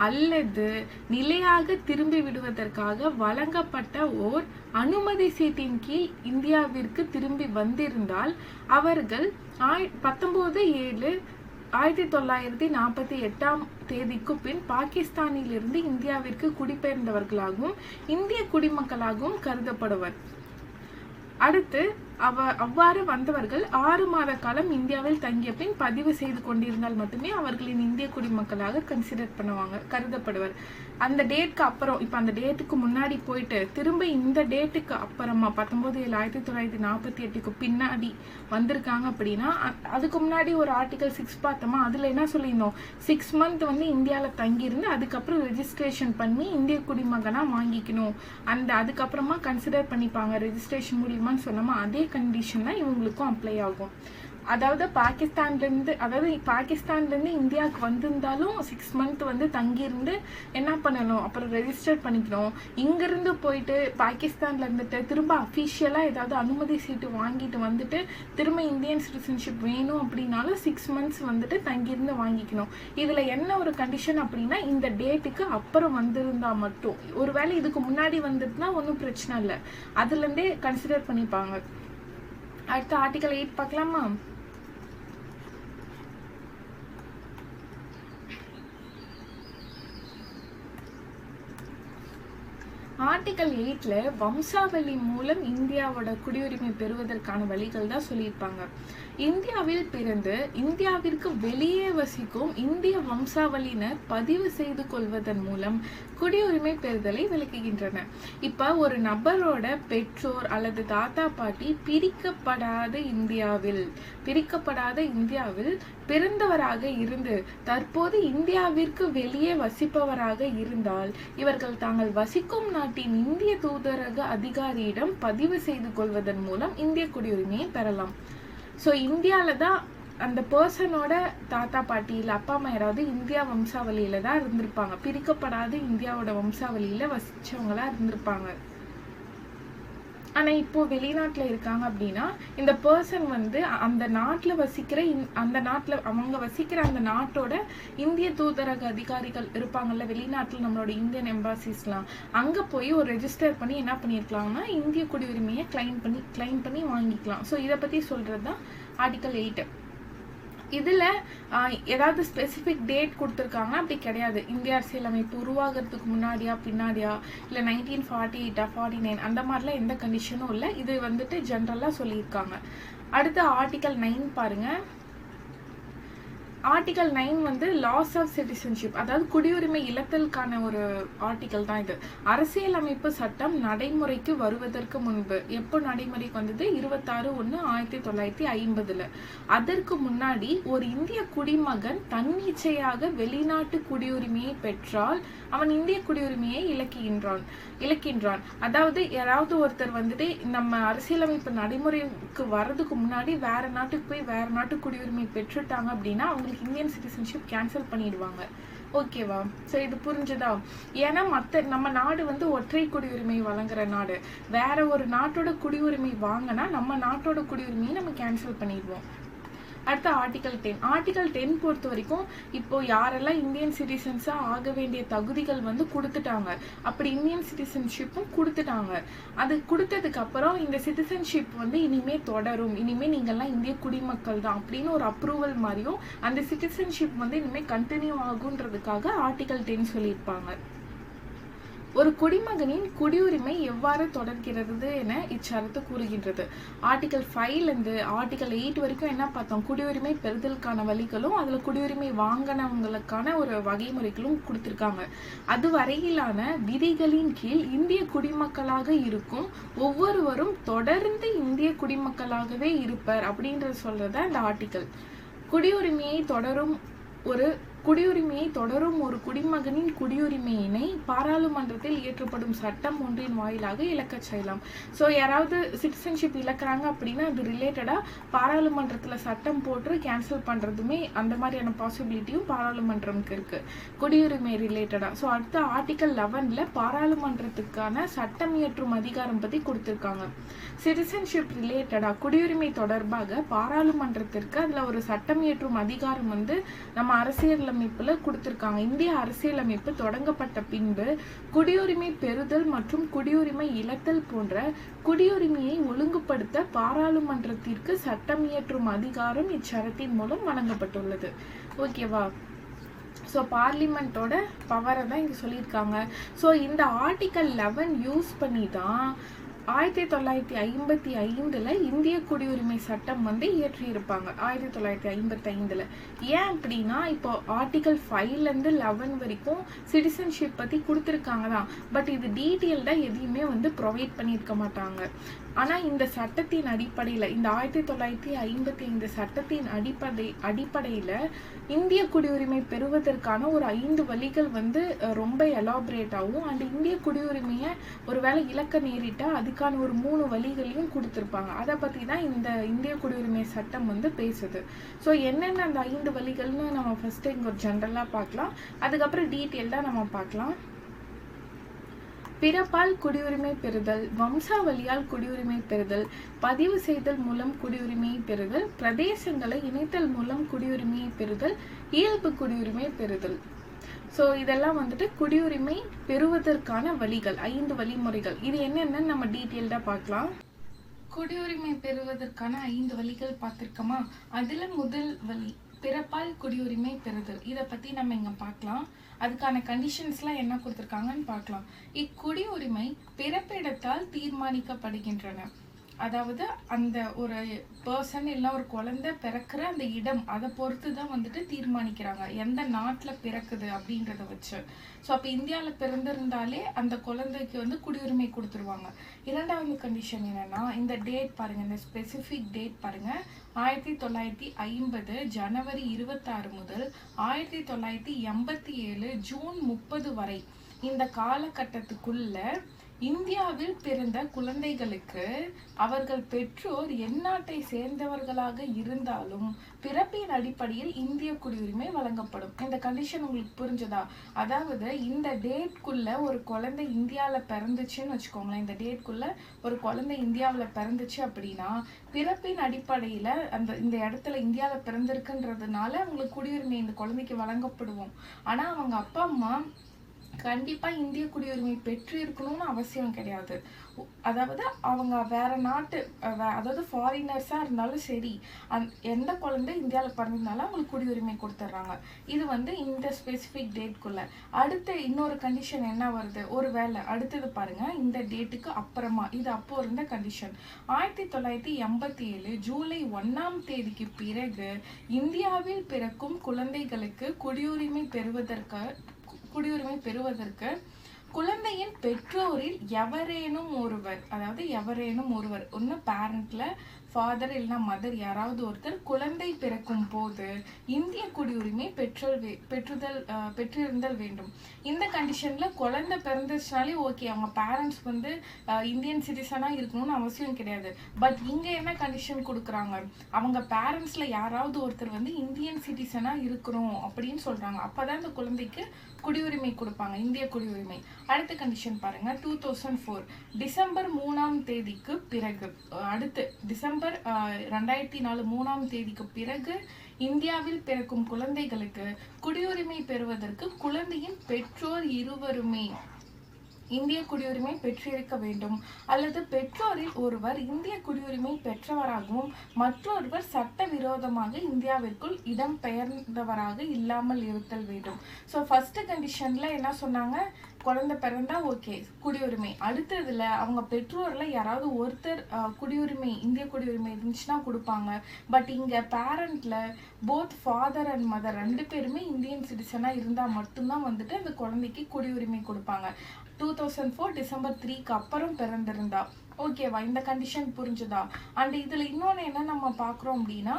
அல்லது நிலையாக திரும்பி விடுவதற்காக வழங்கப்பட்ட ஓர் அனுமதி சீட்டின் கீழ் இந்தியாவிற்கு திரும்பி வந்திருந்தால் அவர்கள் 19/7/1948 தேதிக்கு பின் பாகிஸ்தானிலிருந்து இந்தியாவிற்கு குடிபெயர்ந்தவர்களாகவும் இந்திய குடிமக்களாகவும் கருதப்படுவர். அடுத்து அவ்வாறு வந்தவர்கள் 6 மாத காலம் இந்தியாவில் தங்கிய பின் பதிவு செய்து கொண்டிருந்தால் மட்டுமே அவர்களின் இந்திய குடிமக்களாக கருதப்படுவர். அந்த டேட்க்கு அப்புறம், இப்போ அந்த டேட்டுக்கு முன்னாடி போயிட்டு திரும்ப இந்த டேட்டுக்கு அப்புறமா 19/7/1948 பின்னாடி வந்திருக்காங்க அப்படின்னா, அதுக்கு முன்னாடி ஒரு ஆர்டிகல் 6 பார்த்தோமா, அதுல என்ன சொல்லியிருந்தோம், 6 மந்த் வந்து இந்தியாவில் தங்கியிருந்து அதுக்கப்புறம் ரெஜிஸ்ட்ரேஷன் பண்ணி இந்திய குடிமகனா வாங்கிக்கணும், அதுக்கப்புறமா கன்சிடர் பண்ணிப்பாங்க ரெஜிஸ்ட்ரேஷன் மூலியமான்னு சொன்னோமா, அதே கண்டிஷன் தான் இவங்களுக்கும் அப்ளை ஆகும். அதாவது பாகிஸ்தான்லேருந்து இந்தியாவுக்கு வந்திருந்தாலும் 6 மந்த் வந்து தங்கியிருந்து என்ன பண்ணணும், அப்புறம் ரெஜிஸ்டர் பண்ணிக்கணும். இங்கிருந்து போயிட்டு பாகிஸ்தான்ல இருந்துட்டு திரும்ப அஃபிஷியலாக ஏதாவது அனுமதி சீட்டு வாங்கிட்டு வந்துட்டு திரும்ப இந்தியன் சிட்டிசன்ஷிப் வேணும் அப்படின்னாலும் 6 மந்த்ஸ் வந்துட்டு தங்கியிருந்து வாங்கிக்கணும். இதில் என்ன ஒரு கண்டிஷன் அப்படின்னா, இந்த டேட்டுக்கு அப்புறம் வந்திருந்தா மட்டும், ஒருவேளை இதுக்கு முன்னாடி வந்துட்டுனா ஒன்றும் பிரச்சனை இல்லை, அதுலேருந்தே கன்சிடர் பண்ணிப்பாங்க. அடுத்த ஆர்டிகல் 8 பார்க்கலாமா? ஆர்டிகல் 8ல வம்சாவளி மூலம் இந்தியாவோட குடியுரிமை பெறுவதற்கான வழிகள் தான் சொல்லியிருப்பாங்க. இந்தியாவில் பிறந்து இந்தியாவிற்கு வெளியே வசிக்கும் இந்திய வம்சாவளியினர் பதிவு செய்து கொள்வதன் மூலம் குடியுரிமை பெறுதலை விளக்குகின்றன. இப்ப ஒரு நபரோட பெற்றோர் அல்லது தாத்தா பாட்டி பிரிக்கப்படாத இந்தியாவில் பிறந்தவராக இருந்து தற்போது இந்தியாவிற்கு வெளியே வசிப்பவராக இருந்தால் இவர்கள் தாங்கள் வசிக்கும் நாட்டின் இந்திய தூதரக அதிகாரியிடம் பதிவு செய்து கொள்வதன் மூலம் இந்திய குடியுரிமையை பெறலாம். ஸோ இந்தியாவில் தான் அந்த பர்சனோட தாத்தா பாட்டி இல்லை அப்பா அம்மா யாராவது இந்தியா வம்சாவளியில தான் இருந்திருப்பாங்க, பிரிக்கப்படாத இந்தியாவோட வம்சாவளியில வசிச்சவங்களா இருந்திருப்பாங்க. ஆனால் இப்போ வெளிநாட்டில் இருக்காங்க அப்படின்னா இந்த பர்சன் வந்து அந்த நாட்டில் அவங்க வசிக்கிற அந்த நாட்டோட இந்திய தூதரக அதிகாரிகள் இருப்பாங்கல்ல, வெளிநாட்டில் நம்மளோட இந்தியன் எம்பாசிஸ்லாம், அங்கே போய் ஒரு ரெஜிஸ்டர் பண்ணி என்ன பண்ணியிருக்கலாம்னா இந்திய குடியுரிமையை கிளைம் பண்ணி வாங்கிக்கலாம். ஸோ இதை பற்றி சொல்கிறது தான் ஆர்டிகல் 8. இதில் ஏதாவது ஸ்பெசிஃபிக் டேட் கொடுத்துருக்காங்கன்னா அப்படி கிடையாது. இந்திய அரசியலமைப்பு உருவாகிறதுக்கு முன்னாடியா பின்னாடியா இல்லை 1948 49 அந்த மாதிரிலாம் எந்த கண்டிஷனும் இல்லை. இது வந்துட்டு ஜென்ரலாக சொல்லியிருக்காங்க. அடுத்த ஆர்டிகல் 9 பாருங்க. ஆர்டிகல் 9 வந்து லாஸ் ஆஃப் சிட்டிசன்ஷிப், அதாவது குடியுரிமை இழத்தலுக்கான ஒரு ஆர்டிகல் தான் இது. அரசியலமைப்பு சட்டம் நடைமுறைக்கு வருவதற்கு முன்பு, எப்போ நடைமுறைக்கு வந்தது? 26/1/1950. அதற்கு முன்னாடி ஒரு இந்திய குடிமகன் தன்னிச்சையாக வெளிநாட்டு குடியுரிமையை பெற்றால் அவன் இந்திய குடியுரிமையை இழக்கின்றான். அதாவது யாராவது ஒருத்தர் வந்துட்டு நம்ம அரசியலமைப்பு நடைமுறைக்கு வர்றதுக்கு முன்னாடி வேற நாட்டுக்கு போய் வேற நாட்டு குடியுரிமை பெற்றுட்டாங்க அப்படின்னா அவங்களுக்கு இந்தியன் சிட்டிசன்ஷிப் கேன்சல் பண்ணிடுவாங்க. ஓகேவா? ஸோ இது புரிஞ்சுதா? ஏன்னா நம்ம நாடு வந்து ஒற்றை குடியுரிமை வழங்குற நாடு. வேற ஒரு நாட்டோட குடியுரிமை வாங்கினா நம்ம நாட்டோட குடியுரிமையை நம்ம கேன்சல் பண்ணிடுவோம். அடுத்து ஆர்டிகல் 10. ஆர்டிகல் 10 பொறுத்த வரைக்கும் இப்போ யாரெல்லாம் இந்தியன் சிட்டிசன்ஸா ஆக வேண்டிய தகுதிகள் வந்து கொடுத்துட்டாங்க, அப்படி இந்தியன் சிட்டிசன்ஷிப்பும் கொடுத்துட்டாங்க. அது கொடுத்ததுக்கு அப்புறம் இந்த சிட்டிசன்ஷிப் வந்து இனிமே தொடரும், இனிமே நீங்கள்லாம் இந்திய குடிமக்கள் தான் அப்படின்னு ஒரு அப்ரூவல் மாதிரியும் அந்த சிட்டிசன்ஷிப் வந்து இனிமே கண்டினியூ ஆகுன்றதுக்காக ஆர்டிகல் 10 சொல்லியிருப்பாங்க. ஒரு குடிமகனின் குடியுரிமை எவ்வாறு தொடர்கிறது என இச்சரத்து கூறுகின்றது. ஆர்டிகல் 5 ஆர்டிகல் 8 வரைக்கும் என்ன பார்த்தோம்? குடியுரிமை பெறுதலுக்கான வழிகளும் அதுல குடியுரிமை வாங்கினவங்களுக்கான ஒரு வகைமுறைகளும் கொடுத்திருக்காங்க. அது வரையிலான விதிகளின் கீழ் இந்திய குடிமக்களாக இருக்கும் ஒவ்வொருவரும் தொடர்ந்து இந்திய குடிமக்களாகவே இருப்பர் அப்படின்றது சொல்றத இந்த ஆர்டிகல். குடியுரிமையை தொடரும் ஒரு குடிமகனின் குடியுரிமையினை பாராளுமன்றத்தில் இயற்றப்படும் சட்டம் ஒன்றின் வாயிலாக இழக்கச் செய்யலாம். ஸோ யாராவது சிட்டிசன்ஷிப் இழக்கிறாங்க அப்படின்னா அது ரிலேட்டடா பாராளுமன்றத்துல சட்டம் போட்டு கேன்சல் பண்றதுமே அந்த மாதிரியான பாசிபிலிட்டியும் பாராளுமன்றம்க்கு இருக்கு குடியுரிமை ரிலேட்டடா. ஸோ அடுத்த ஆர்டிகல் 11 பாராளுமன்றத்துக்கான சட்டம் இயற்றும் அதிகாரம் பத்தி கொடுத்திருக்காங்க. சிட்டிசன்ஷிப் ரிலேட்டடா குடியுரிமை தொடர்பாக பாராளுமன்றத்திற்கு அதுல ஒரு சட்டம் இயற்றும் அதிகாரம் வந்து நம்ம அரசியலமைப்புல கொடுத்திருக்காங்க. இந்திய அரசியலமைப்பு தொடங்கப்பட்ட பின்பு குடியுரிமை பெறுதல் மற்றும் குடியுரிமை இழத்தல் போன்ற குடியுரிமையை ஒழுங்குபடுத்த பாராளுமன்றத்திற்கு சட்டம் இயற்றும் அதிகாரம் இச்சட்டத்தின் மூலம் வழங்கப்பட்டுள்ளது. ஓகேவா? ஸோ பார்லிமெண்டோட பவரை தான் இங்க சொல்லியிருக்காங்க. ஸோ இந்த ஆர்டிகல் 11 யூஸ் பண்ணி தான் 1955 இந்திய குடியுரிமை சட்டம் வந்து இயற்றியிருப்பாங்க. 1955. ஏன் அப்படின்னா இப்போ ஆர்டிகல் 5 11 வரைக்கும் சிட்டிசன்ஷிப் பத்தி கொடுத்துருக்காங்க தான், பட் இது டீட்டெயில்டா எதையுமே வந்து ப்ரொவைட் பண்ணியிருக்க மாட்டாங்க. ஆனா இந்த சட்டத்தின் அடிப்படையில, இந்த 1955 சட்டத்தின் அடிப்படையில இந்திய குடியுரிமை பெறுவதற்கான ஒரு 5 வழிகள் வந்து ரொம்ப எலாபரேட் ஆகும். அண்ட் இந்திய குடியுரிமையை ஒருவேளை இழக்க நேரிட்டா அதுக்கான ஒரு 3 வழிகளையும் கொடுத்திருப்பாங்க. அதை பத்தி தான் இந்த இந்திய குடியுரிமை சட்டம் வந்து பேசுது. ஸோ என்னென்ன அந்த 5 வழிகள்னு நம்ம ஃபர்ஸ்ட் இங்க ஒரு ஜென்ரலா பார்க்கலாம், அதுக்கப்புறம் டீட்டெயில்டா நம்ம பார்க்கலாம். பிறப்பால் குடியுரிமை பெறுதல், வம்சாவளியால் குடியுரிமை பெறுதல், பதிவு செய்தல் மூலம் குடியுரிமையை பெறுதல், பிரதேசங்களை இணைத்தல் மூலம் குடியுரிமையை பெறுதல், இயல்பு குடியுரிமை பெறுதல். ஸோ இதெல்லாம் வந்துட்டு குடியுரிமை பெறுவதற்கான வழிகள், 5 வழிமுறைகள். இது என்னென்னு நம்ம டீட்டெயில்டா பார்க்கலாம். குடியுரிமை பெறுவதற்கான 5 வழிகள் பார்த்திருக்கோமா? அதுல முதல் வழி பிறப்பால் குடியுரிமை பெறுதல். இதை பத்தி நம்ம இங்க பார்க்கலாம். அதுக்கான கண்டிஷன்ஸ்லாம் என்ன கொடுத்திருக்காங்கன்னு பார்க்கலாம். இக்குடியுரிமை பிறப்பிடத்தால் தீர்மானிக்கப்படுகின்றன. அதாவது அந்த ஒரு பர்சன் இல்லை ஒரு குழந்தை பிறக்கிற அந்த இடம், அதை பொறுத்து தான் வந்துட்டு தீர்மானிக்கிறாங்க எந்த நாட்டில் பிறக்குது அப்படின்றத வச்சு. ஸோ அப்போ இந்தியாவில் பிறந்திருந்தாலே அந்த குழந்தைக்கு வந்து குடியுரிமை கொடுத்துருவாங்க. இரண்டாவது கண்டிஷன் என்னன்னா, இந்த டேட் பாருங்க, இந்த ஸ்பெசிஃபிக் டேட் பாருங்க, 1950 ஜனவரி 26 முதல் 1987 ஜூன் 30 வரை இந்த காலகட்டத்துக்குள்ள இந்தியாவில் பிறந்த குழந்தைகளுக்கு அவர்கள் பெற்றோர் எந்நாட்டை சேர்ந்தவர்களாக இருந்தாலும் பிறப்பின் அடிப்படையில் இந்திய குடியுரிமை வழங்கப்படும். இந்த கண்டிஷன் உங்களுக்கு புரிஞ்சதா? அதாவது இந்த டேட்குள்ள ஒரு குழந்தை இந்தியாவில் பிறந்துச்சுன்னு வச்சுக்கோங்களேன், இந்த டேட்குள்ள ஒரு குழந்தை இந்தியாவில் பிறந்துச்சு அப்படின்னா பிறப்பின் அடிப்படையில இந்த இடத்துல இந்தியாவில் பிறந்திருக்குன்றதுனால அவங்களுக்கு குடியுரிமை இந்த குழந்தைக்கு வழங்கப்படுவோம். ஆனா அவங்க அப்பா அம்மா கண்டிப்பா இந்திய குடியுரிமை பெற்று இருக்கணும்னு அவசியம் கிடையாது. அதாவது அவங்க வேற நாட்டு அதாவது ஃபாரினர்ஸா இருந்தாலும் சரி, எந்த குழந்தை இந்தியாவில் பிறந்திருந்தாலும் அவங்களுக்கு குடியுரிமை கொடுத்துட்றாங்க. இது வந்து இந்த ஸ்பெசிஃபிக் டேட்குள்ள. அடுத்த இன்னொரு கண்டிஷன் என்ன வருது, ஒரு வேளை அடுத்தது பாருங்க, இந்த டேட்டுக்கு அப்புறமா, இது அப்போ இருந்த கண்டிஷன். 1987 ஜூலை 1ஆம் தேதிக்கு பிறகு இந்தியாவில் பிறக்கும் குழந்தைகளுக்கு குடியுரிமை பெறுவதற்கு குழந்தையின் பெற்றோரில் எவரேனும் ஒருவர் ஒன்று பேரண்ட்ல ஃபாதர் இல்லைன்னா மதர் யாராவது ஒருத்தர் குழந்தை பிறக்கும் போது இந்திய குடியுரிமை பெற்றிருந்தல் வேண்டும். இந்த கண்டிஷன்ல குழந்தை பிறந்துச்சுனாலே ஓகே, அவங்க பேரண்ட்ஸ் வந்து இந்தியன் சிட்டிசனா இருக்கணும்னு அவசியம் கிடையாது. பட் இங்க என்ன கண்டிஷன் கொடுக்குறாங்க, அவங்க பேரண்ட்ஸ்ல யாராவது ஒருத்தர் வந்து இந்தியன் சிட்டிசனா இருக்கணும் அப்படின்னு சொல்றாங்க. அப்பதான் இந்த குழந்தைக்கு குடியுரிமை கொடுப்பாங்க, இந்திய குடியுரிமை. அடுத்த கண்டிஷன் பாருங்க, 2004 டிசம்பர் 3ஆம் தேதிக்கு பிறகு, அடுத்து டிசம்பர் 2004 3ஆம் தேதிக்கு பிறகு இந்தியாவில் பிறக்கும் குழந்தைகளுக்கு குடியுரிமை பெறுவதற்கு குழந்தையின் பெற்றோர் இருவருமே இந்திய குடியுரிமை பெற்றிருக்க வேண்டும், அல்லது பெற்றோரில் ஒருவர் இந்திய குடியுரிமை பெற்றவராகவும் மற்றொருவர் சட்டவிரோதமாக இந்தியாவிற்குள் இடம்பெயர்ந்தவராக இல்லாமல் இருத்தல் வேண்டும். ஸோ ஃபர்ஸ்ட் கண்டிஷன்ல என்ன சொன்னாங்க, குழந்தை பிறந்தா ஓகே குடியுரிமை. அடுத்ததுல அவங்க பெற்றோர்ல யாராவது ஒருத்தர் இந்திய குடியுரிமை இருந்துச்சுன்னா கொடுப்பாங்க. பட் இங்க பேரண்ட்ல போத் ஃபாதர் அண்ட் மதர் 2 பேருமே இந்தியன் சிட்டிசனா இருந்தா மட்டும்தான் வந்துட்டு அந்த குழந்தைக்கு குடியுரிமை கொடுப்பாங்க. 2004 டிசம்பர் 3க்கு அப்புறம் பிறந்திருந்தா ஓகேவா, இந்த கண்டிஷன் புரிஞ்சுதா? அண்ட் இதுல இன்னொன்னு என்ன நம்ம பாக்குறோம் அப்படின்னா,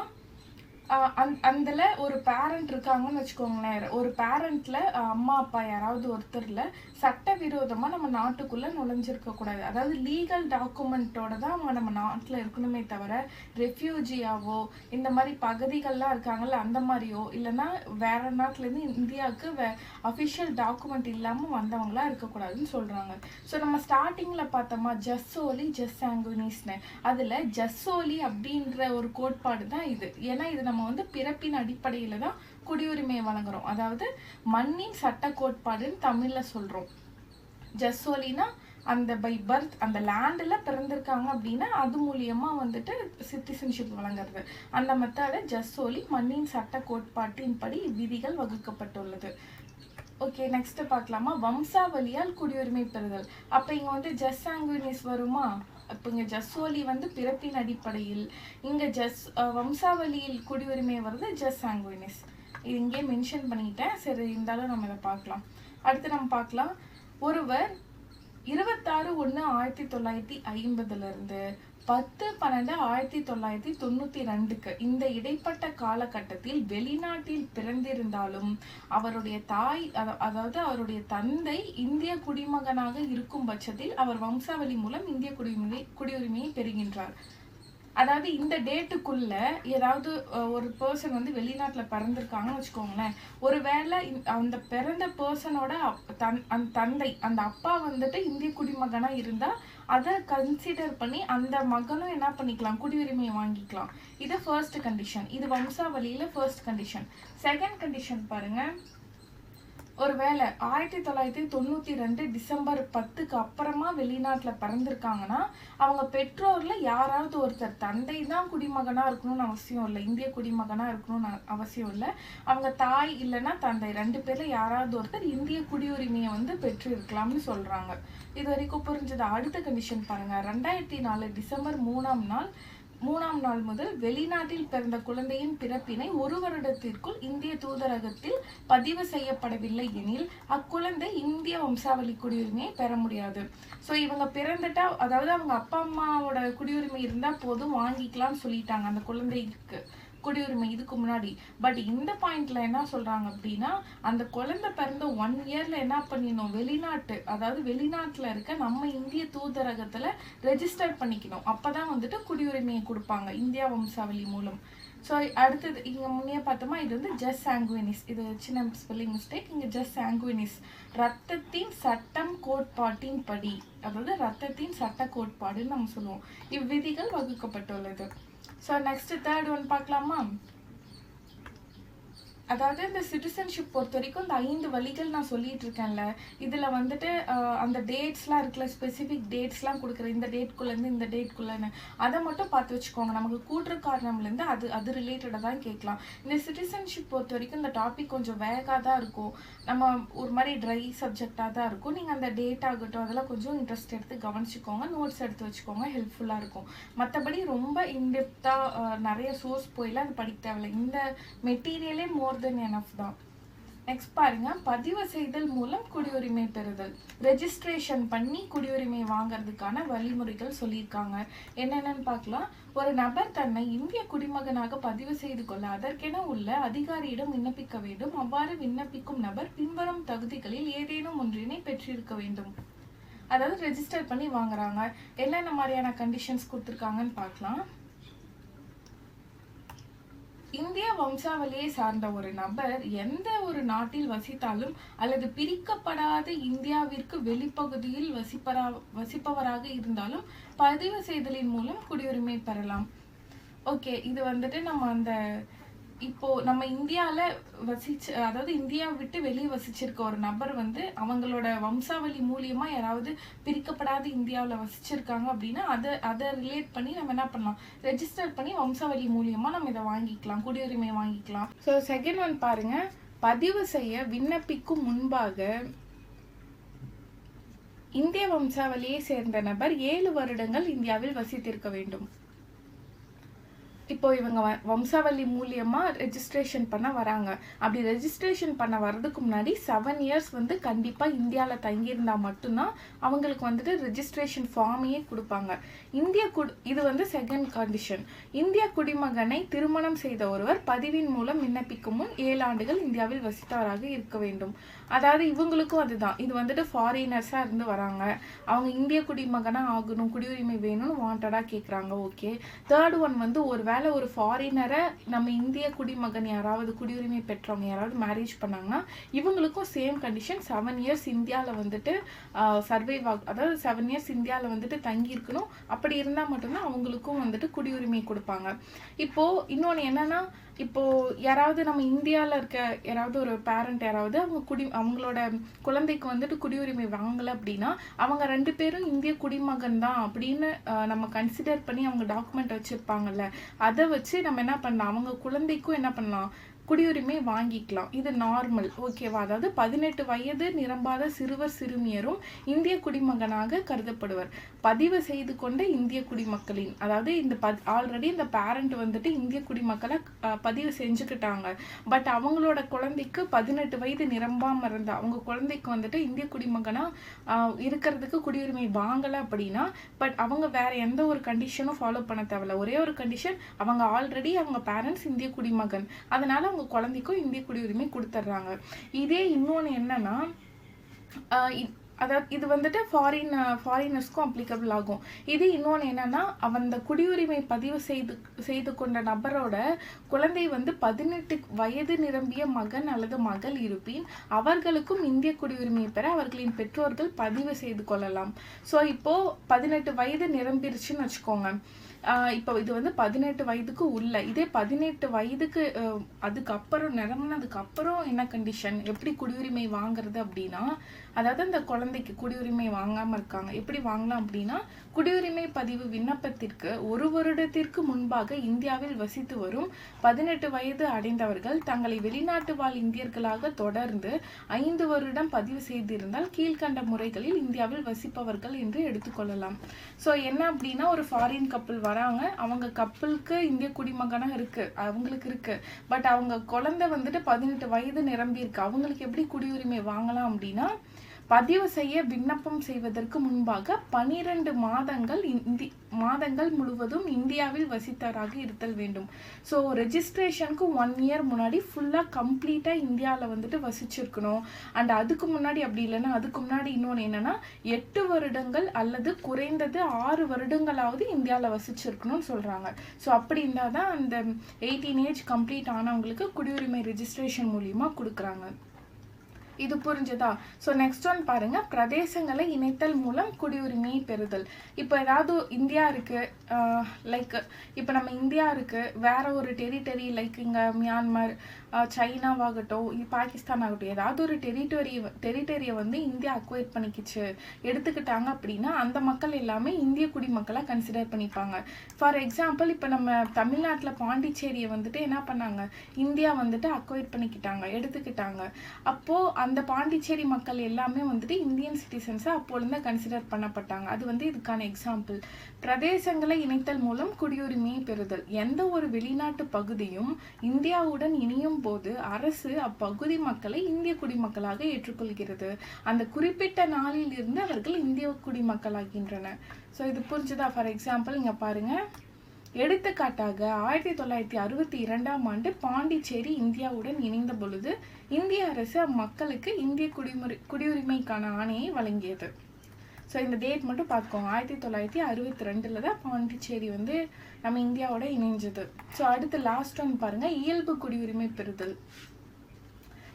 அதுல ஒரு பேரண்ட் இருக்காங்கன்னு வச்சுக்கோங்களேன். ஒரு பேரண்ட்ல அம்மா அப்பா யாராவது ஒருத்தர்ல சட்டவிரோதமா நம்ம நாட்டுக்குள்ள நுழைஞ்சிருக்க கூடாது. அதாவது லீகல் டாக்குமெண்டோட தான் அவங்க நம்ம நாட்டுல இருக்கணுமே தவிர ரெஃப்யூஜியாவோ இந்த மாதிரி பகுதிகள்லாம் இருக்காங்கல்ல அந்த மாதிரியோ, இல்லைன்னா வேற நாட்டுல இருந்து இந்தியாவுக்கு அஃபிஷியல் டாக்குமெண்ட் இல்லாம வந்தவங்களா இருக்கக்கூடாதுன்னு சொல்றாங்க. ஸோ நம்ம ஸ்டார்டிங்ல பார்த்தோமா ஜஸ்ஸோலி ஜஸ் சாங்குனிஸ்னு, அதுல ஜஸ்ஸோலி அப்படின்ற ஒரு கோட்பாடு தான் இது. ஏன்னா இது நம்ம வந்து பிறப்பின் அடிப்படையில தான் குடியுரிமையை வழங்குறோம். அதாவது மண்ணின் சட்ட கோட்பாடுன்னு தமிழ்ல சொல்றோம். ஜஸ்ஸோலினா அந்த பை பர்த் அந்த லேண்ட்ல பிறந்திருக்காங்க அப்படின்னா அது மூலியமா வந்துட்டு சிட்டிசன்ஷிப் வழங்குறது. அந்த மெத்தட ஜஸ்ஸோலி மண்ணின் சட்ட கோட்பாட்டின்படி விதிகள் வகுக்கப்பட்டுள்ளது. ஓகே, நெக்ஸ்ட் பார்க்கலாமா, வம்சாவளியால் குடியுரிமை பெறுதல். அப்ப இங்க வந்து ஜஸ் சாங்குனிஸ் வருமா? இப்போ இங்க ஜஸ்ஸோலி வந்து பிறப்பின் அடிப்படையில், இங்க வம்சாவளியில் குடியுரிமை வருது ஜஸ் சாங்குனிஸ். இது இங்கே மென்ஷன் பண்ணிட்டேன், சரி இருந்தாலும் நம்ம இதை பார்க்கலாம். அடுத்து நம்ம பார்க்கலாம், ஒருவர் 26/1/1950 இருந்து 10/12/1992 இந்த இடைப்பட்ட காலகட்டத்தில் வெளிநாட்டில் பிறந்திருந்தாலும் அவருடைய அவருடைய தந்தை இந்திய குடிமகனாக இருக்கும் பட்சத்தில் அவர் வம்சாவளி மூலம் இந்திய குடியுரிமையை பெறுகின்றார். அதாவது இந்த டேட்டுக்குள்ள ஏதாவது ஒரு பர்சன் வந்து வெளிநாட்டுல பிறந்திருக்காங்கன்னு வச்சுக்கோங்களேன். ஒருவேளை அந்த பிறந்த பர்சனோட தந்தை அந்த அப்பா வந்துட்டு இந்திய குடிமகனா இருந்தா அதை கன்சிடர் பண்ணி அந்த மகனும் என்ன பண்ணிக்கலாம், குடியுரிமையை வாங்கிக்கலாம். இது ஃபர்ஸ்ட் கண்டிஷன். இது வம்சாவளியில ஃபர்ஸ்ட் கண்டிஷன். செகண்ட் கண்டிஷன் பாருங்க, ஒருவேளை 1992 டிசம்பர் 10க்கு அப்புறமா வெளிநாட்டுல பிறந்திருக்காங்கன்னா அவங்க பெற்றோர்ல யாராவது ஒருத்தர், தந்தை தான் குடிமகனா இருக்கணும்னு அவசியம் இல்லை, இந்திய குடிமகனா இருக்கணும்னு அவசியம் இல்லை, அவங்க தாய் இல்லைன்னா தந்தை 2 பேர்ல யாராவது ஒருத்தர் இந்திய குடியுரிமையை வந்து பெற்று இருக்கலாம்னு சொல்றாங்க. இது வரைக்கும் புரிஞ்சது. அடுத்த கண்டிஷன் பாருங்க, 2004 டிசம்பர் 3ஆம் நாள் முதல் வெளிநாட்டில் பிறந்த குழந்தையின் பிறப்பினை 1 வருடத்திற்குள் இந்திய தூதரகத்தில் பதிவு செய்யப்படவில்லை எனில் அக்குழந்தை இந்திய வம்சாவளி குடியுரிமையை பெற முடியாது. ஸோ இவங்க பிறந்துட்டா, அதாவது அவங்க அப்பா அம்மாவோட குடியுரிமை இருந்தா போதும் வாங்கிக்கலாம்னு சொல்லிட்டாங்க அந்த குழந்தைக்கு குடியுரிமை இதுக்கு முன்னாடி. பட் இந்த பாயிண்ட்ல என்ன சொல்றாங்க அப்படின்னா, அந்த குழந்தை பிறந்த 1 இயர்ல என்ன பண்ணிடணும், வெளிநாட்டுல இருக்க நம்ம இந்திய தூதரகத்துல ரெஜிஸ்டர் பண்ணிக்கணும். அப்பதான் வந்துட்டு குடியுரிமையை கொடுப்பாங்க இந்தியா வம்சாவளி மூலம். ஸோ அடுத்தது இங்க முன்னே பார்த்தோமா, இது வந்து ஜஸ் சாங்குனிஸ், இது சின்ன ஸ்பெல்லிங் மிஸ்டேக். இங்க ஜஸ் சாங்குனிஸ் ரத்தத்தின் சட்டம் கோட்பாட்டின் படி, அதாவது ரத்தத்தின் சட்ட கோட்பாடுன்னு நம்ம சொல்லுவோம். இவ்விதிகள் வகுக்கப்பட்டுள்ளது. ஸோ நெக்ஸ்ட் தேர்ட் ஒன் பார்க்கலாமா. அதாவது இந்த சிட்டிசன்ஷிப் பொறுத்த வரைக்கும் இந்த 5 வழிகள் நான் சொல்லிட்டு இருக்கேன்ல, இதுல வந்துட்டு அந்த டேட்ஸ்லாம் இருக்குல்ல, ஸ்பெசிஃபிக் டேட்ஸ்லாம் கொடுக்குற இந்த டேட்குள்ளேருந்து இந்த டேட்குள்ளன்னு அதை மட்டும் பார்த்து வச்சுக்கோங்க. நமக்கு கூற்று காரணம்லேருந்து அது ரிலேட்டடாக தான் கேட்கலாம். இந்த சிட்டிசன்ஷிப் பொறுத்த வரைக்கும் இந்த டாபிக் கொஞ்சம் வேகாக தான் இருக்கும், நம்ம ஒரு மாதிரி ட்ரை சப்ஜெக்டாக தான் இருக்கும். நீங்கள் அந்த டேட் ஆகட்டும் அதெல்லாம் கொஞ்சம் இன்ட்ரெஸ்ட் எடுத்து கவனிச்சுக்கோங்க, நோட்ஸ் எடுத்து வச்சுக்கோங்க, ஹெல்ப்ஃபுல்லாக இருக்கும். மற்றபடி ரொம்ப இன்டெப்த்தாக நிறைய சோர்ஸ் போயில அது படிக்க தேவையில்லை. இந்த மெட்டீரியலே மோர் தென் எனஃப் தான். நெக்ஸ்ட் பாருங்க, பதிவு செய்தல் மூலம் குடியுரிமை பெறுதல். ரெஜிஸ்ட்ரேஷன் பண்ணி குடியுரிமை வாங்குறதுக்கான வழிமுறைகள் சொல்லியிருக்காங்க. என்னென்னு பார்க்கலாம். ஒரு நபர் தன்னை இந்திய குடிமகனாக பதிவு செய்து கொள்ள அதற்கென உள்ள அதிகாரியிடம் விண்ணப்பிக்க வேண்டும். அவ்வாறு விண்ணப்பிக்கும் நபர் பின்வரும் தகுதிகளில் ஏதேனும் ஒன்றினை பெற்றிருக்க வேண்டும். அதாவது ரெஜிஸ்டர் பண்ணி வாங்குறாங்க, என்னென்ன மாதிரியான கண்டிஷன்ஸ் கொடுத்துருக்காங்கன்னு பார்க்கலாம். இந்திய வம்சாவளியை சார்ந்த ஒரு நபர் எந்த ஒரு நாட்டில் வசித்தாலும் அல்லது பிரிக்கப்படாத இந்தியாவிற்கு வெளிப்பகுதியில் வசிப்பவராக இருந்தாலும் பதிவு செய்தலின் மூலம் குடியுரிமை பெறலாம். ஓகே, இது வந்துட்டு நம்ம அந்த இப்போ நம்ம இந்தியாவில் அதாவது இந்தியா விட்டு வெளியே வசிச்சிருக்க ஒரு நபர் வந்து அவங்களோட வம்சாவளி மூலியமா யாராவது பிரிக்கப்படாத இந்தியாவில் வசிச்சிருக்காங்க அப்படின்னா அதை ரிலேட் பண்ணி நம்ம என்ன பண்ணலாம், ரெஜிஸ்டர் பண்ணி வம்சாவளி மூலியமா நம்ம இதை வாங்கிக்கலாம், குடியுரிமை வாங்கிக்கலாம். ஸோ செகண்ட் ஒன் பாருங்க, பதிவு செய்ய விண்ணப்பிக்கும் முன்பாக இந்திய வம்சாவளியை சேர்ந்த நபர் 7 வருடங்கள் இந்தியாவில் வசித்திருக்க வேண்டும். இப்போ இவங்க வம்சாவளி மூலியமா ரெஜிஸ்ட்ரேஷன் பண்ண வராங்க. அப்படி ரெஜிஸ்ட்ரேஷன் பண்ண வர்றதுக்கு முன்னாடி 7 இயர்ஸ் வந்து கண்டிப்பா இந்தியாவில் தங்கியிருந்தா மட்டும்தான் அவங்களுக்கு வந்துட்டு ரெஜிஸ்ட்ரேஷன் ஃபார்மையே கொடுப்பாங்க. இது வந்து செகண்ட் கண்டிஷன். இந்திய குடிமகனை திருமணம் செய்த ஒருவர் பதிவின் மூலம் விண்ணப்பிக்கும் முன் 7 ஆண்டுகள் இந்தியாவில் வசித்தவராக இருக்க வேண்டும். அதாவது இவங்களுக்கும் அதுதான், இது வந்துட்டு ஃபாரினர்ஸா இருந்து வராங்க, அவங்க இந்திய குடிமகனா ஆகணும், குடியுரிமை வேணும்னு வாண்டடா கேட்குறாங்க. ஓகே. தேர்ட் ஒன் வந்து ஒரு ஃபாரினரை நம்ம இந்திய குடிமகன் யாராவது குடியுரிமை பெற்றவங்க யாராவது மேரேஜ் பண்ணாங்கன்னா இவங்களுக்கும் சேம் கண்டிஷன், 7 இயர்ஸ் இந்தியாவில் வந்துட்டு சர்வைவ் அதாவது 7 இயர்ஸ் இந்தியாவில் வந்துட்டு தங்கி இருக்கணும். அப்படி இருந்தால் மட்டும்தான் அவங்களுக்கும் வந்துட்டு குடியுரிமை கொடுப்பாங்க. இப்போ இன்னொன்று என்னன்னா, இப்போ யாராவது நம்ம இந்தியாவில் இருக்க யாராவது ஒரு பேரண்ட் யாராவது அவங்களோட குழந்தைக்கு வந்துட்டு குடியுரிமை வாங்கலை அப்படின்னா அவங்க 2 பேரும் இந்திய குடிமகன் தான் அப்படின்னு நம்ம கன்சிடர் பண்ணி அவங்க டாக்குமெண்ட் வச்சிருப்பாங்கல்ல, அதை வச்சு நம்ம என்ன பண்ணலாம், அவங்க குழந்தைக்கும் என்ன பண்ணலாம், குடியுரிமை வாங்கிக்கலாம். இது நார்மல். ஓகேவா? அதாவது 18 வயது நிரம்பாத சிறுவர் சிறுமியரும் இந்திய குடிமகனாக கருதப்படுவர். பதிவு செய்து கொண்ட இந்திய குடிமக்களின், அதாவது இந்த ஆல்ரெடி இந்த பேரண்ட் வந்துட்டு இந்திய குடிமக்களை பதிவு செஞ்சுக்கிட்டாங்க, பட் அவங்களோட குழந்தைக்கு 18 வயது நிரம்பாம இருந்தா அவங்க குழந்தைக்கு வந்துட்டு இந்திய குடிமகனா இருக்கிறதுக்கு குடியுரிமை வாங்கலை அப்படின்னா, பட் அவங்க வேற எந்த ஒரு கண்டிஷனும் ஃபாலோ பண்ண தேவையில்ல. ஒரே ஒரு கண்டிஷன், அவங்க ஆல்ரெடி அவங்க பேரண்ட்ஸ் இந்திய குடிமகன், அதனால அவங்க குழந்தைக்கும் இந்திய குடியுரிமை கொடுத்துட்றாங்க. இதே இன்னொன்று என்னன்னா, அதாவது இது வந்துட்டு ஃபாரினர்ஸ்க்கும் அப்ளிகபிள் ஆகும். இது இன்னொன்று என்னன்னா, அந்த குடியுரிமை பதிவு செய்து கொண்ட நபரோட குழந்தை வந்து 18 வயது நிரம்பிய மகன் அல்லது மகள் இருப்பின் அவர்களுக்கும் இந்திய குடியுரிமை பெற அவர்களின் பெற்றோர்கள் பதிவு செய்து கொள்ளலாம். ஸோ இப்போ 18 வயது நிரம்பிருச்சுன்னு வச்சுக்கோங்க. இப்போ இது வந்து 18 வயதுக்கு உள்ள, இதே 18 வயதுக்கு அதுக்கப்புறம் நிரம்பினதுக்கு அப்புறம் என்ன கண்டிஷன், எப்படி குடியுரிமை வாங்குறது அப்படின்னா, அதாவது அந்த குழந்தைக்கு குடியுரிமை வாங்காம இருக்காங்க, எப்படி வாங்கலாம் அப்படின்னா, குடியுரிமை பதிவு விண்ணப்பத்திற்கு 1 வருடத்திற்கு முன்பாக இந்தியாவில் வசித்து வரும் 18 வயது அடைந்தவர்கள் தங்களை வெளிநாட்டு வாழ் இந்தியர்களாக தொடர்ந்து 5 வருடம் பதிவு செய்திருந்தால் கீழ்கண்ட முறைகளில் இந்தியாவில் வசிப்பவர்கள் என்று எடுத்துக்கொள்ளலாம். ஸோ என்ன அப்படின்னா, ஒரு ஃபாரின் கப்பல் வராங்க, அவங்க கப்பலுக்கு இந்திய குடிமகனா இருக்கு, அவங்களுக்கு இருக்கு, பட் அவங்க குழந்தை வந்துட்டு 18 வயது நிரம்பி இருக்கு, அவங்களுக்கு எப்படி குடியுரிமை வாங்கலாம் அப்படின்னா, பதிவு செய்ய விண்ணப்பம் செய்வதற்கு முன்பாக 12 மாதங்கள் முழுவதும் இந்தியாவில் வசித்தவராக இருத்தல் வேண்டும். ஸோ ரெஜிஸ்ட்ரேஷனுக்கு 1 இயர் முன்னாடி ஃபுல்லாக கம்ப்ளீட்டாக இந்தியாவில் வந்துட்டு வசிச்சிருக்கணும். அண்ட் அதுக்கு முன்னாடி அப்படி இல்லைன்னா, அதுக்கு முன்னாடி இன்னொன்று என்னன்னா, 8 வருடங்கள் அல்லது குறைந்தது 6 வருடங்களாவது இந்தியாவில் வசிச்சிருக்கணும்னு சொல்கிறாங்க. ஸோ அப்படி இருந்தால் தான் அந்த 18 ஏஜ் கம்ப்ளீட் ஆனவங்களுக்கு குடியுரிமை ரெஜிஸ்ட்ரேஷன் மூலியமாக கொடுக்குறாங்க. இது புரிஞ்சதா? ஸோ நெக்ஸ்ட் ஒன் பாருங்க, பிரதேசங்களை இணைத்தல் மூலம் குடியுரிமையை பெறுதல். இப்போ ஏதாவது இந்தியா இருக்கு, லைக் இப்போ நம்ம இந்தியா இருக்கு, வேற ஒரு டெரிட்டரி லைக் இங்கே மியான்மர், சைனாவாகட்டும், பாகிஸ்தான் ஆகட்டும், ஏதாவது ஒரு டெரிட்டரியை வந்து இந்தியா அக்வைர் பண்ணிக்கிச்சு எடுத்துக்கிட்டாங்க அப்படின்னா அந்த மக்கள் எல்லாமே இந்திய குடிமக்களாக கன்சிடர் பண்ணிப்பாங்க. ஃபார் எக்ஸாம்பிள் இப்போ நம்ம தமிழ்நாட்டில் பாண்டிச்சேரியை வந்துட்டு என்ன பண்ணாங்க, இந்தியா வந்துட்டு அக்வைர் பண்ணிக்கிட்டாங்க, எடுத்துக்கிட்டாங்க. அப்போது அந்த பாண்டிச்சேரி மக்கள் எல்லாமே வந்துட்டு இந்தியன் சிட்டிசன்ஸை அப்போலேருந்து கன்சிடர் பண்ணப்பட்டாங்க. அது வந்து இதுக்கான எக்ஸாம்பிள். பிரதேசங்களை இணைத்தல் மூலம் குடியுரிமையை பெறுதல். எந்த ஒரு வெளிநாட்டு பகுதியும் இந்தியாவுடன் இணையும் போது அரசு அப்பகுதி மக்களை இந்திய குடிமக்களாக ஏற்றுக்கொள்கிறது. அந்த குறிப்பிட்ட நாளில் இருந்து அவர்கள் இந்திய குடிமக்களாகின்றனர். ஸோ இது புரிஞ்சுதா? ஃபார் எக்ஸாம்பிள் இங்கே பாருங்க, எடுத்துக்காட்டாக 1962ஆம் ஆண்டு பாண்டிச்சேரி இந்தியாவுடன் இணைந்த பொழுது இந்திய அரசு அம்மக்களுக்கு இந்திய குடியுரிமைக்கான ஆணையை வழங்கியது. ஸோ இந்த டேட் மட்டும் பார்த்துக்கோங்க, 1962 தான் பாண்டிச்சேரி வந்து நம்ம இந்தியாவோட இணைஞ்சது. ஸோ அடுத்து லாஸ்ட் ஒன் பாருங்க, இயல்பு குடியுரிமை பெறுதல்.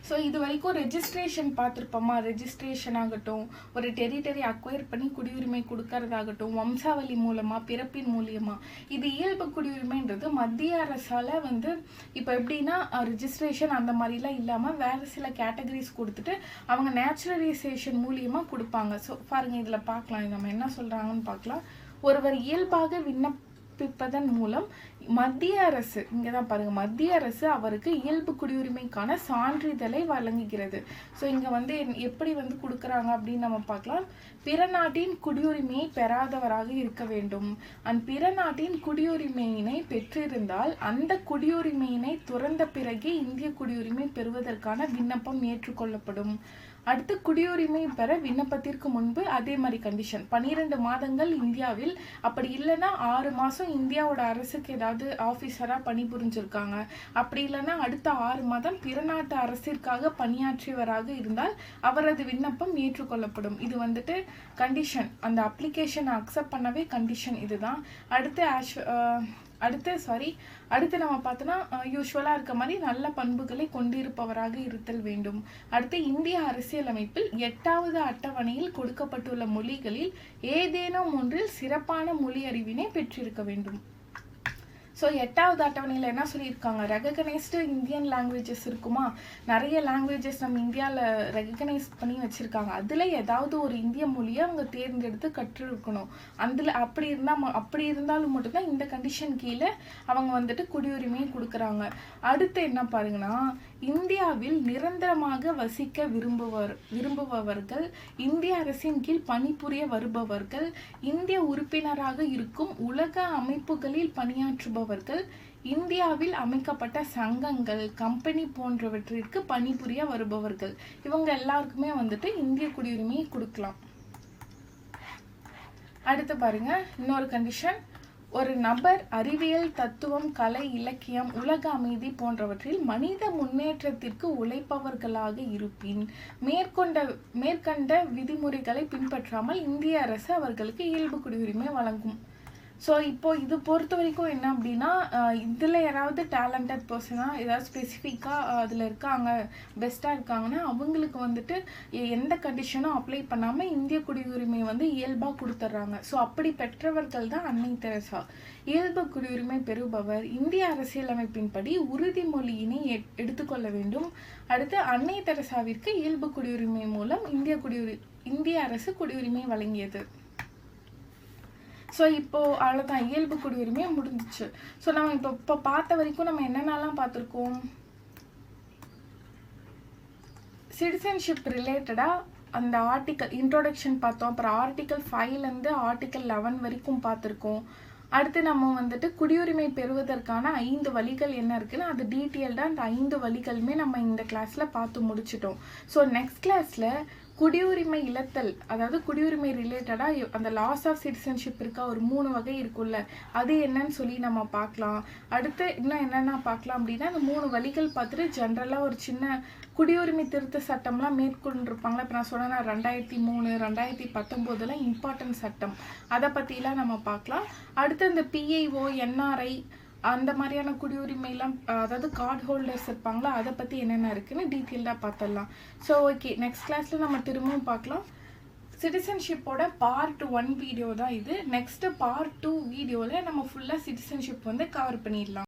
ஸோ இது வரைக்கும் ரெஜிஸ்ட்ரேஷன் பார்த்துருப்போமா, ரெஜிஸ்ட்ரேஷன் ஆகட்டும், ஒரு டெரிட்டரி அக்வயர் பண்ணி குடியுரிமை கொடுக்கறதாகட்டும், வம்சாவளி மூலமாக, பிறப்பின் மூலியமாக. இது இயல்பு குடியுரிமைன்றது மத்திய அரசால் வந்து இப்போ எப்படின்னா ரெஜிஸ்ட்ரேஷன் அந்த மாதிரிலாம் இல்லாமல் வேறு சில கேட்டகரிஸ் கொடுத்துட்டு அவங்க நேச்சுரலைசேஷன் மூலியமாக கொடுப்பாங்க. ஸோ பாருங்கள், இதில் பார்க்கலாம் நம்ம என்ன சொல்கிறாங்கன்னு பார்க்கலாம். ஒருவர் இயல்பாக விண்ணப்பிப்பதன் மூலம் மத்திய அரசு, இங்கே தான் பாருங்க, மத்திய அரசு அவருக்கு இயல்பு குடியுரிமைக்கான சான்றிதழை வழங்குகிறது. ஸோ இங்கே வந்து எப்படி வந்து கொடுக்குறாங்க அப்படின்னு நம்ம பார்க்கலாம். பிற நாட்டின் குடியுரிமையை பெறாதவராக இருக்க வேண்டும். பிற நாட்டின் குடியுரிமையினை பெற்றிருந்தால் அந்த குடியுரிமையினை துறந்த பிறகே இந்திய குடியுரிமை பெறுவதற்கான விண்ணப்பம் ஏற்றுக்கொள்ளப்படும். அடுத்து குடியுரிமை பெற விண்ணப்பத்திற்கு முன்பு அதே மாதிரி கண்டிஷன் 12 மாதங்கள் இந்தியாவில், அப்படி இல்லைன்னா 6 மாதம் இந்தியாவோட அரசுக்கு ஏதாவது ஆஃபீஸராக பணிபுரிஞ்சிருக்காங்க, அப்படி இல்லைன்னா அடுத்த 6 மாதம் பிற நாட்டு அரசிற்காக பணியாற்றியவராக இருந்தால் அவரது விண்ணப்பம் ஏற்றுக்கொள்ளப்படும். இது வந்துட்டு கண்டிஷன், அந்த அப்ளிகேஷனை அக்செப்ட் பண்ணவே கண்டிஷன் இதுதான். அடுத்து நம்ம பார்த்தோன்னா யூஸ்வலாக இருக்க மாதிரி நல்ல பண்புகளை கொண்டிருப்பவராக இருத்தல் வேண்டும். அடுத்து இந்திய அரசியலமைப்பில் 8வது அட்டவணையில் கொடுக்கப்பட்டுள்ள மொழிகளில் ஏதேனும் ஒன்றில் சிறப்பான மொழி அறிவினை பெற்றிருக்க வேண்டும். ஸோ 8வது அட்டவணையில் என்ன சொல்லியிருக்காங்க, ரெகக்னைஸ்டு இந்தியன் லாங்குவேஜஸ் இருக்குமா, நிறைய லாங்குவேஜஸ் நம்ம இந்தியாவில் ரெகக்னைஸ் பண்ணி வச்சுருக்காங்க. அதில் ஏதாவது ஒரு இந்திய மொழியை அவங்க தேர்ந்தெடுத்து கற்றிருக்கணும். அப்படி இருந்தாலும் மட்டும்தான் இந்த கண்டிஷன் கீழே அவங்க வந்துட்டு குடியுரிமையை கொடுக்குறாங்க. அடுத்து என்ன பாருங்கன்னா, இந்தியாவில் நிரந்தரமாக வசிக்க விரும்புபவர்கள், இந்திய அரசின் கீழ் பணிபுரிய வருபவர்கள், இந்திய உறுப்பினராக இருக்கும் உலக அமைப்புகளில் பணியாற்றுபவர்கள், இந்தியாவில் அமைக்கப்பட்ட சங்கங்கள், கம்பெனி போன்றவற்றிற்கு பணிபுரிய வருபவர்கள், இவங்க எல்லாருக்குமே வந்துட்டு இந்திய குடியுரிமையை கொடுக்கலாம். அடுத்து பாருங்க, இன்னொரு கண்டிஷன், ஒரு நபர் அறிவியல், தத்துவம், கலை, இலக்கியம், உலக அமைதி போன்றவற்றில் மனித முன்னேற்றத்திற்கு உழைப்பவர்களாக இருப்பின் மேற்கண்ட விதிமுறைகளை பின்பற்றாமல் இந்திய அரசு அவர்களுக்கு இயல்பு குடியுரிமை வழங்கும். ஸோ இப்போ இது பொறுத்த வரைக்கும் என்ன அப்படின்னா, இதில் யாராவது டேலண்டட் பர்சனாக ஏதாவது ஸ்பெசிஃபிக்காக அதில் இருக்காங்க, பெஸ்ட்டாக இருக்காங்கன்னா அவங்களுக்கு வந்துட்டு எந்த கண்டிஷனும் அப்ளை பண்ணாமல் இந்திய குடியுரிமை வந்து இயல்பாக கொடுத்துட்றாங்க. ஸோ அப்படி பெற்றவர்கள் தான் அன்னை தெரசா. இயல்பு குடியுரிமை பெறுபவர் இந்திய அரசியலமைப்பின்படி உறுதிமொழியினை எடுத்துக்கொள்ள வேண்டும். அடுத்து அன்னை தெரசாவிற்கு இயல்பு குடியுரிமை மூலம் இந்திய அரசு குடியுரிமை வழங்கியது. ஸோ இப்போது அவ்வளோதான், இயல்பு குடியுரிமையை முடிஞ்சிச்சு. ஸோ நம்ம இப்போ பார்த்த வரைக்கும் நம்ம என்னென்னலாம் பார்த்துருக்கோம், சிட்டிசன்ஷிப் ரிலேட்டடாக அந்த ஆர்டிக்கல் இன்ட்ரோடக்ஷன் பார்த்தோம். அப்புறம் ஆர்டிக்கல் 5லேருந்து ஆர்டிக்கல் 11 வரைக்கும் பார்த்துருக்கோம். அடுத்து நம்ம வந்துட்டு குடியுரிமை பெறுவதற்கான 5 வழிகள் என்ன இருக்குன்னு அது டீட்டெயில்டாக அந்த 5 வழிகளுமே நம்ம இந்த கிளாஸில் பார்த்து முடிச்சிட்டோம். ஸோ நெக்ஸ்ட் கிளாஸில் குடியுரிமை இழத்தல், அதாவது குடியுரிமை ரிலேட்டடாக அந்த லாஸ் ஆஃப் சிட்டிசன்ஷிப் இருக்கா, ஒரு 3 வகை இருக்குல்ல, அது என்னன்னு சொல்லி நம்ம பார்க்கலாம். அடுத்து இன்னும் என்னென்ன பார்க்கலாம் அப்படின்னா, அந்த 3 வழிகள் பார்த்துட்டு ஜென்ரலாக ஒரு சின்ன குடியுரிமை திருத்த சட்டம்லாம் மேற்கொண்டிருப்பாங்களா. இப்போ நான் சொன்னேன்னா 2003, 2019 இம்பார்ட்டன்ட் சட்டம், அதை பற்றிலாம் நம்ம பார்க்கலாம். அடுத்து அந்த PIO, NRI, அந்த மாதிரியான குடியுரிமைலாம் அதாவது கார்டு ஹோல்டர்ஸ் இருப்பாங்களா, அதை பற்றி என்னென்ன இருக்குன்னு டீட்டெயில்டாக பார்த்துடலாம். ஸோ ஓகே, நெக்ஸ்ட் கிளாஸில் நம்ம திரும்பவும் பார்க்கலாம். சிட்டிசன்ஷிப்போட பார்ட் 1 வீடியோ தான் இது. நெக்ஸ்ட்டு பார்ட் 2 வீடியோவில் நம்ம ஃபுல்லாக சிட்டிசன்ஷிப் வந்து கவர் பண்ணிடலாம்.